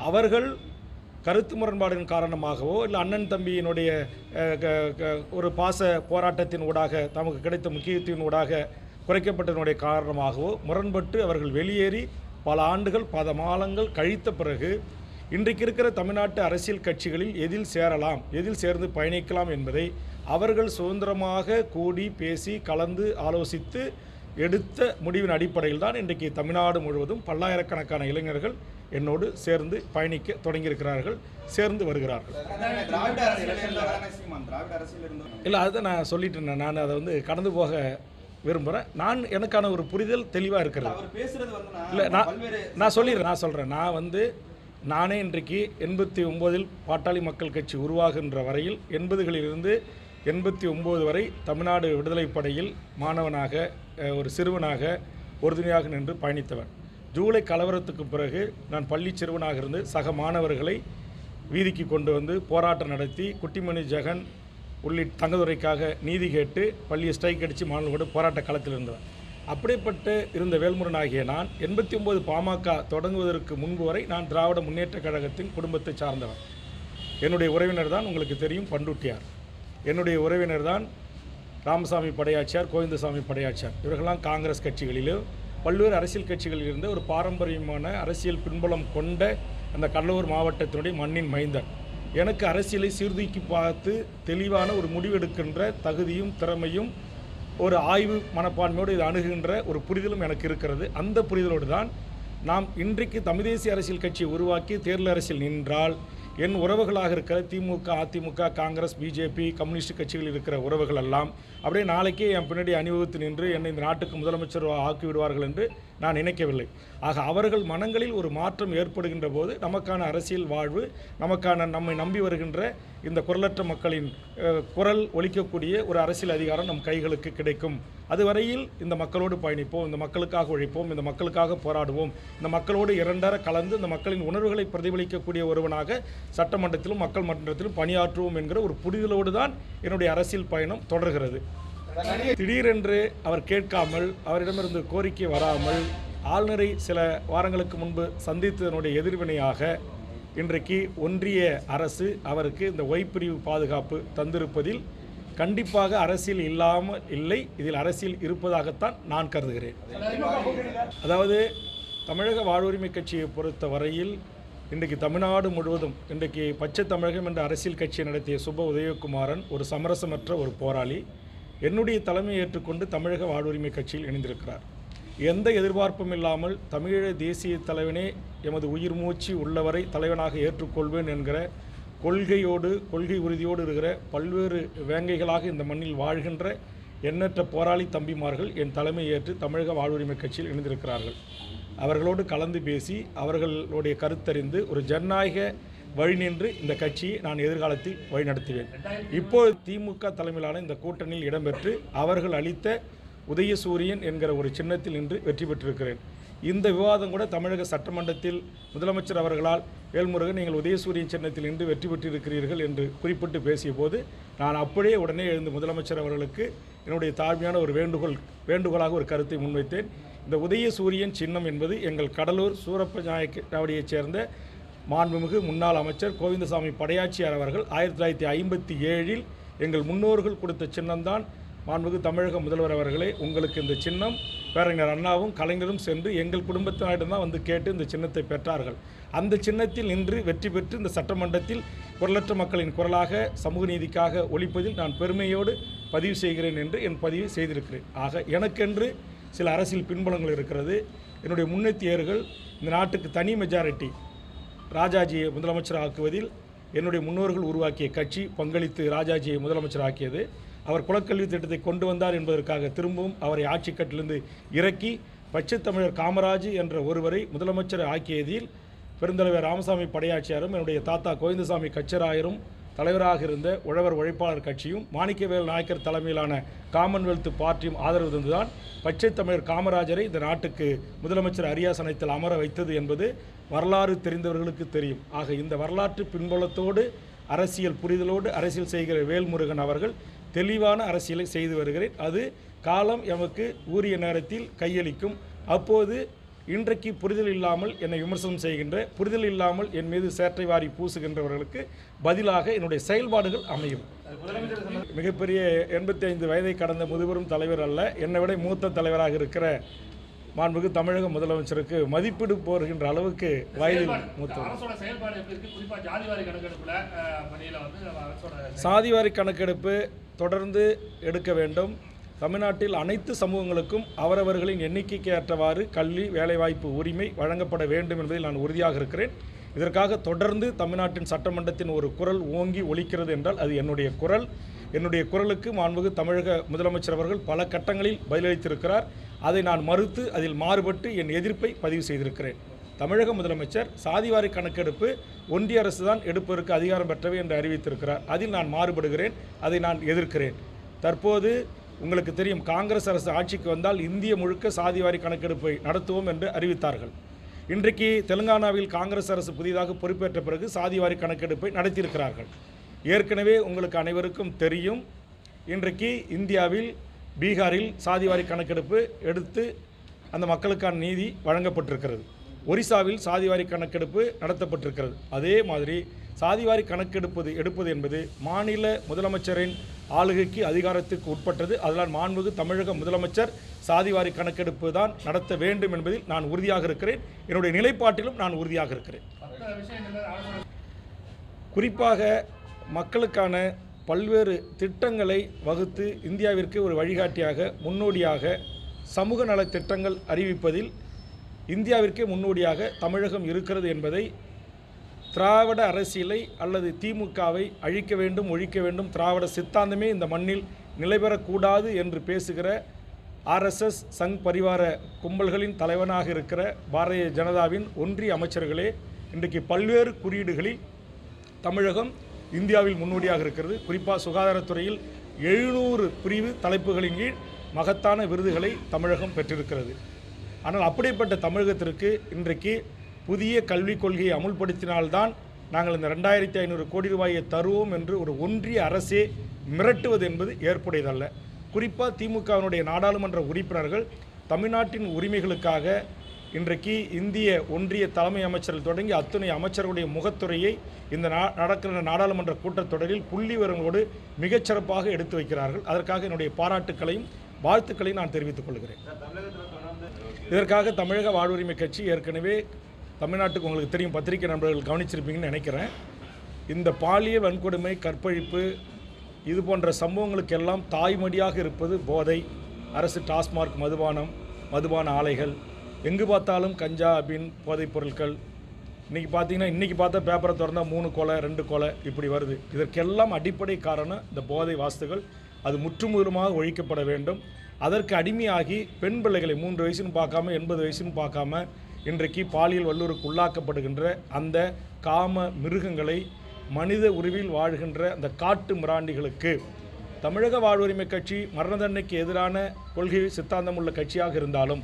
அவர்கள் கருத்து முரண்பாடின் காரணமாகவோ இல்லை அண்ணன் தம்பியினுடைய ஒரு பாச போராட்டத்தின் ஊடாக தமக்கு கிடைத்த முக்கியத்துவத்தின் ஊடாக குறைக்கப்பட்டதனுடைய காரணமாகவோ முரண்பட்டு அவர்கள் வெளியேறி பல ஆண்டுகள் பல மாதங்கள் கழித்த பிறகு இன்றைக்கு இருக்கிற தமிழ்நாட்டு அரசியல் கட்சிகளில் எதில் சேரலாம், எதில் சேர்ந்து பயணிக்கலாம் என்பதை அவர்கள் சுதந்திரமாக கூடி பேசி கலந்து ஆலோசித்து எடுத்த முடிவின் அடிப்படையில் தான் இன்றைக்கு தமிழ்நாடு முழுவதும் பல்லாயிரக்கணக்கான இளைஞர்கள் என்னோடு சேர்ந்து பயணிக்க தொடங்கியிருக்கிறார்கள், சேர்ந்து வருகிறார்கள். இல்லை, அதுதான் நான் சொல்லிட்டு இருந்தேன். நான் அதை கடந்து போக விரும்புகிறேன். எனக்கான ஒரு புரிதல் தெளிவாக இருக்கிறது. இல்லை, நான் சொல்கிறேன். நானே இன்றைக்கு 89 பாட்டாளி மக்கள் கட்சி உருவாகின்ற வரையில் 80களிலிருந்து 89 வரை தமிழ்நாடு விடுதலை படையில் மாணவனாக, ஒரு சிறுவனாக உறுதுணையாக நின்று பயணித்தவன். ஜூலை கலவரத்துக்கு பிறகு நான் பள்ளி சிறுவனாக இருந்து சக மாணவர்களை வீதிக்கு கொண்டு வந்து போராட்டம் நடத்தி குட்டிமணி ஜெகன் உள்ளிட்ட தங்கதுரைக்காக நீதி கேட்டு பள்ளியை ஸ்ட்ரைக் அடித்து மாணவர்களோடு போராட்ட களத்தில் இருந்தவன். அப்படிப்பட்டு இருந்த வேல்முருகன் ஆகிய நான் 89 பாமக தொடங்குவதற்கு முன்பு வரை நான் திராவிட முன்னேற்ற கழகத்தின் குடும்பத்தை சார்ந்தவன். என்னுடைய உறவினர் தான் உங்களுக்கு தெரியும் பண்டுட்டியார். என்னுடைய உறவினர் தான் ராமசாமி படையாச்சியார், கோவிந்தசாமி படையாச்சியார். இவர்களெல்லாம் காங்கிரஸ் கட்சிகளிலும் பல்வேறு அரசியல் கட்சிகளில் இருந்த ஒரு பாரம்பரியமான அரசியல் பின்புலம் கொண்ட அந்த கடலூர் மாவட்டத்தினுடைய மண்ணின் மைந்தர். எனக்கு அரசியலை சீர்தூக்கி பார்த்து தெளிவான ஒரு முடிவெடுக்கின்ற தகுதியும் திறமையும் ஒரு ஆய்வு மனப்பான்மையோடு இது அணுகுகின்ற ஒரு புரிதலும் எனக்கு இருக்கிறது. அந்த புரிதலோடு தான் நாம் இன்றைக்கு தமிழ் தேசிய அரசியல் கட்சியை உருவாக்கி தேர்தல் அரசியல் நின்றால் என் உறவுகளாக இருக்கிற திமுக, அதிமுக, காங்கிரஸ், பிஜேபி, கம்யூனிஸ்ட் கட்சிகள் இருக்கிற உறவுகள் எல்லாம் அப்படியே நாளைக்கே என் பின்னாடி அணிவகுத்து நின்று என்னை இந்த நாட்டுக்கு முதலமைச்சர் ஆக்கிவிடுவார்கள் என்று நான் நினைக்கவில்லை. ஆக அவர்கள் மனங்களில் ஒரு மாற்றம் ஏற்படுகின்ற போது நமக்கான அரசியல் வாழ்வு, நம்மை நம்பி வருகின்ற இந்த குரலற்ற மக்களின் குரல் ஒலிக்கக்கூடிய ஒரு அரசியல் அதிகாரம் நம் கைகளுக்கு கிடைக்கும். அதுவரையில் இந்த மக்களோடு பயணிப்போம், இந்த மக்களுக்காக உழைப்போம், இந்த மக்களுக்காக போராடுவோம், இந்த மக்களோடு இரண்டர கலந்து இந்த மக்களின் உணர்வுகளை பிரதிபலிக்கக்கூடிய ஒருவனாக சட்டமன்றத்திலும் மக்கள் மன்றத்திலும் பணியாற்றுவோம் என்கிற ஒரு புரிதலோடு தான் என்னுடைய அரசியல் பயணம் தொடர்கிறது. திடீரென்று அவர் கேட்காமல், அவரிடமிருந்து கோரிக்கை வராமல் ஆளுநரை சில வாரங்களுக்கு முன்பு சந்தித்ததனுடைய எதிர்வினையாக இன்றைக்கு ஒன்றிய அரசு அவருக்கு இந்த ஒய்பிரிவு பாதுகாப்பு தந்திருப்பதில் கண்டிப்பாக அரசியல் இல்லாமல் இல்லை, இதில் அரசியல் இருப்பதாகத்தான் நான் கருதுகிறேன். அதாவது தமிழக வாழ்வுரிமை கட்சியை பொறுத்த வரையில் இன்றைக்கு தமிழ்நாடு முழுவதும் இன்றைக்கு பச்சை தமிழகம் என்ற அரசியல் கட்சியை நடத்திய சுப உதயகுமாரன் ஒரு சமரசமற்ற ஒரு போராளி. என்னுடைய தலைமையை ஏற்றுக்கொண்டு தமிழக வாழ்வுரிமை கட்சியில் இணைந்திருக்கிறார். எந்த எதிர்பார்ப்பும் இல்லாமல் தமிழீழ தேசிய தலைவனே எமது உயிர் மூச்சு உள்ளவரை தலைவனாக ஏற்றுக்கொள்வேன் என்கிற கொள்கை உறுதியோடு இருக்கிற பல்வேறு வேங்கைகளாக இந்த மண்ணில் வாழ்கின்ற எண்ணற்ற போராளி தம்பிமார்கள் என் தலைமையை ஏற்று தமிழக வாழ்வுரிமை கட்சியில் இணைந்திருக்கிறார்கள். அவர்களோடு கலந்து பேசி அவர்களுடைய கருத்தறிந்து ஒரு ஜனநாயக வழி நின்று இந்த கட்சியை நான் எதிர்காலத்தில் வழிநடத்துவேன். இப்போது திமுக தலைமையிலான இந்த கூட்டணியில் இடம்பெற்று அவர்கள் அளித்த உதயசூரியன் என்கிற ஒரு சின்னத்தில் நின்று வெற்றி பெற்றிருக்கிறேன். இந்த விவாதம் கூட தமிழக சட்டமன்றத்தில் முதலமைச்சர் அவர்களால் வேல்முருகன் நீங்கள் உதயசூரியன் சின்னத்தில் நின்று வெற்றி பெற்றிருக்கிறீர்கள் என்று குறிப்பிட்டு பேசிய போது நான் அப்படியே உடனே எழுந்து முதலமைச்சர் அவர்களுக்கு என்னுடைய தாழ்மையான ஒரு வேண்டுகோளாக ஒரு கருத்தை முன்வைத்தேன். இந்த உதயசூரியன் சின்னம் என்பது எங்கள் கடலூர் சூரப்ப நாயக்கடியைச் சேர்ந்த மாண்புமிகு முன்னாள் அமைச்சர் கோவிந்தசாமி படையாச்சியார் அவர்கள் 1957 எங்கள் முன்னோர்கள் கொடுத்த சின்னம்தான். மாண்புமிகு தமிழக முதல்வர் அவர்களே, உங்களுக்கு இந்த சின்னம் பேரறிஞர் அண்ணாவும் கலைஞரும் சென்று எங்கள் குடும்பத்தினரிடம் தான் வந்து கேட்டு இந்த சின்னத்தை பெற்றார்கள். அந்த சின்னத்தில் நின்று வெற்றி பெற்று இந்த சட்டமன்றத்தில் குரலற்ற மக்களின் குரலாக சமூக நீதிக்காக ஒலிப்பதில் நான் பெருமையோடு பதிவு செய்கிறேன் என்று என் பதிவை செய்திருக்கிறேன். ஆக எனக்கென்று சில அரசியல் பின்புலங்கள் இருக்கிறது. என்னுடைய முன்னேற்றியர்கள் இந்த நாட்டுக்கு தனி மெஜாரிட்டி ராஜாஜியை முதலமைச்சர் ஆக்குவதில் என்னுடைய முன்னோர்கள் உருவாக்கிய கட்சி பங்களித்து ராஜாஜியை முதலமைச்சர் ஆக்கியது. அவர் குலக்கல்வி திட்டத்தை கொண்டு வந்தார் என்பதற்காக திரும்பவும் அவரை ஆட்சி கட்டிலிருந்து இறக்கி பச்சை தமிழர் காமராஜ் என்ற ஒருவரை முதலமைச்சர் ஆக்கியதில் பெருந்தலைவர் ராமசாமி படையாச்சியாரும் என்னுடைய தாத்தா கோவிந்தசாமி கச்சராயரும் தலைவராக இருந்த உழவர் உழைப்பாளர் கட்சியும் மாணிக்கவேல் நாயக்கர் தலைமையிலான காமன்வெல்த் பார்ட்டியும் ஆதரவு தந்துதான் பச்சை தமிழர் காமராஜரை இந்த நாட்டுக்கு முதலமைச்சர் அரியாசனத்தில் அமர வைத்தது என்பது வரலாறு தெரிந்தவர்களுக்கு தெரியும். ஆக இந்த வரலாற்று பின்புலத்தோடு அரசியல் புரிதலோடு அரசியல் செய்கிற வேல்முருகன் அவர்கள் தெளிவான அரசியலை செய்து வருகிறேன். அது காலம் எமக்கு உரிய நேரத்தில் கையளிக்கும். அப்போது இன்றைக்கு புரிதல் இல்லாமல் என்னை விமர்சனம் செய்கின்ற, புரிதல் இல்லாமல் என் மீது சேற்றை வாரி பூசுகின்றவர்களுக்கு பதிலாக என்னுடைய செயல்பாடுகள் அமையும். மிகப்பெரிய 85 வயதை கடந்த முதுபெரும் தலைவர் அல்ல, என்னை விட மூத்த தலைவராக இருக்கிற மாண்புமிகு தமிழக முதலமைச்சருக்கு மதிப்பீடு போகின்ற அளவுக்கு வயதில் மூத்தவர். சாதிவாரி கணக்கெடுப்பு தொடர்ந்து எடுக்க வேண்டும். தமிழ்நாட்டில் அனைத்து சமூகங்களுக்கும் அவரவர்களின் எண்ணிக்கைக்கு ஏற்றவாறு கல்வி வேலைவாய்ப்பு உரிமை வழங்கப்பட வேண்டும் என்பதில் நான் உறுதியாக இருக்கிறேன். இதற்காக தொடர்ந்து தமிழ்நாட்டின் சட்டமன்றத்தின் ஒரு குரல் ஓங்கி ஒலிக்கிறது என்றால் அது என்னுடைய குரல். என்னுடைய குரலுக்கு மாண்புமிகு தமிழக முதலமைச்சர் அவர்கள் பல கட்டங்களில் பதிலளித்திருக்கிறார். அதை நான் மறுத்து அதில் மாறுபட்டு என் எதிர்ப்பை பதிவு செய்திருக்கிறேன். தமிழக முதலமைச்சர் சாதிவாரி கணக்கெடுப்பு ஒன்றிய அரசு தான் எடுப்பதற்கு அதிகாரம் பெற்றவை என்று அறிவித்திருக்கிறார். அதில் நான் மாறுபடுகிறேன், அதை நான் எதிர்க்கிறேன். தற்போது உங்களுக்கு தெரியும், காங்கிரஸ் அரசு ஆட்சிக்கு வந்தால் இந்திய முழுக்க சாதிவாரி கணக்கெடுப்பை நடத்துவோம் என்று அறிவித்தார்கள். இன்றைக்கு தெலுங்கானாவில் காங்கிரஸ் அரசு புதிதாக பொறுப்பேற்ற பிறகு சாதிவாரி கணக்கெடுப்பை நடத்தியிருக்கிறார்கள். ஏற்கனவே உங்களுக்கு அனைவருக்கும் தெரியும், இன்றைக்கு இந்தியாவில் பீகாரில் சாதிவாரி கணக்கெடுப்பு எடுத்து அந்த மக்களுக்கான நீதி வழங்கப்பட்டிருக்கிறது. ஒரிசாவில் சாதிவாரி கணக்கெடுப்பு நடத்தப்பட்டிருக்கிறது. அதே மாதிரி சாதிவாரி எடுப்பது என்பது மாநில முதலமைச்சரின் ஆளுகைக்கு அதிகாரத்துக்கு உட்பட்டது. அதனால் மாண்புமிகு தமிழக முதலமைச்சர் சாதிவாரி கணக்கெடுப்பு தான் நடத்த வேண்டும் என்பதில் நான் உறுதியாக இருக்கிறேன். என்னுடைய நிலைப்பாட்டிலும் நான் உறுதியாக இருக்கிறேன். குறிப்பாக மக்களுக்கான பல்வேறு திட்டங்களை வகுத்து இந்தியாவிற்கு ஒரு வழிகாட்டியாக முன்னோடியாக சமூக நலத் திட்டங்கள் அறிவிப்பதில் இந்தியாவிற்கே முன்னோடியாக தமிழகம் இருக்கிறது என்பதை திராவிட அரசியலை அல்லது திமுகவை அழிக்க வேண்டும், ஒழிக்க வேண்டும், திராவிட சித்தாந்தமே இந்த மண்ணில் நிலைபெறக்கூடாது என்று பேசுகிற ஆர்எஸ்எஸ் சங் பரிவார கும்பல்களின் தலைவனாக இருக்கிற பாரதிய ஜனதாவின் ஒன்றிய அமைச்சர்களே இன்றைக்கு பல்வேறு குறியீடுகளில் தமிழகம் இந்தியாவில் முன்னோடியாக இருக்கிறது. குறிப்பாக சுகாதாரத்துறையில் 700 பிரிவு தலைப்புகளின் கீழ் மகத்தான விருதுகளை தமிழகம் பெற்றிருக்கிறது. ஆனால் அப்படிப்பட்ட தமிழகத்திற்கு இன்றைக்கு புதிய கல்விக் கொள்கையை அமுல்படுத்தினால்தான் நாங்கள் இந்த 2500 கோடி ரூபாயை தருவோம் என்று ஒரு ஒன்றிய அரசே மிரட்டுவது என்பது ஏற்புடையதல்ல. குறிப்பாக திமுகவினுடைய நாடாளுமன்ற உறுப்பினர்கள் தமிழ்நாட்டின் உரிமைகளுக்காக இன்றைக்கு இந்திய ஒன்றிய தலைமை அமைச்சர்கள் தொடங்கி அத்துணை அமைச்சர்களுடைய முகத்துறையை இந்த நடக்கிற நாடாளுமன்ற கூட்டத்தொடரில் புள்ளி விவரங்களோடு மிகச்சிறப்பாக எடுத்து வைக்கிறார்கள். அதற்காக என்னுடைய பாராட்டுக்களையும் வாழ்த்துக்களையும் நான் தெரிவித்துக் கொள்கிறேன். இதற்காக தமிழக வாழ்வுரிமை கட்சி ஏற்கனவே தமிழ்நாட்டுக்கு உங்களுக்கு தெரியும், பத்திரிகை நண்பர்கள் கவனிச்சிருப்பீங்கன்னு நினைக்கிறேன். இந்த பாலியல் வன்கொடுமை, கற்பழிப்பு இது போன்ற சம்பவங்களுக்கெல்லாம் தாய்மடியாக இருப்பது போதை, அரசு டாஸ்மார்க் மதுபான ஆலைகள், எங்கு பார்த்தாலும் கஞ்சா, அபின், போதைப் பொருட்கள். இன்றைக்கி பார்த்தா பேப்பரை திறந்தால் 3 கொலை 2 கொலை இப்படி வருது. இதற்கெல்லாம் அடிப்படை காரணம் இந்த போதை வாஸ்துகள். அது முற்றுமுதலுமாக ஒழிக்கப்பட வேண்டும். அதற்கு அடிமையாகி பெண் பிள்ளைகளை 3 வயசுன்னு பார்க்காம 80 வயசுன்னு பார்க்காம இன்றைக்கு பாலியல் வல்லுறவுக்கு உள்ளாக்கப்படுகின்ற அந்த காம மிருகங்களை மனித உருவில் வாழ்கின்ற அந்த காட்டு மிராண்டிகளுக்கு தமிழக வாழ்வுரிமை கட்சி மரண தண்டனைக்கு எதிரான கொள்கை சித்தாந்தம் உள்ள கட்சியாக இருந்தாலும்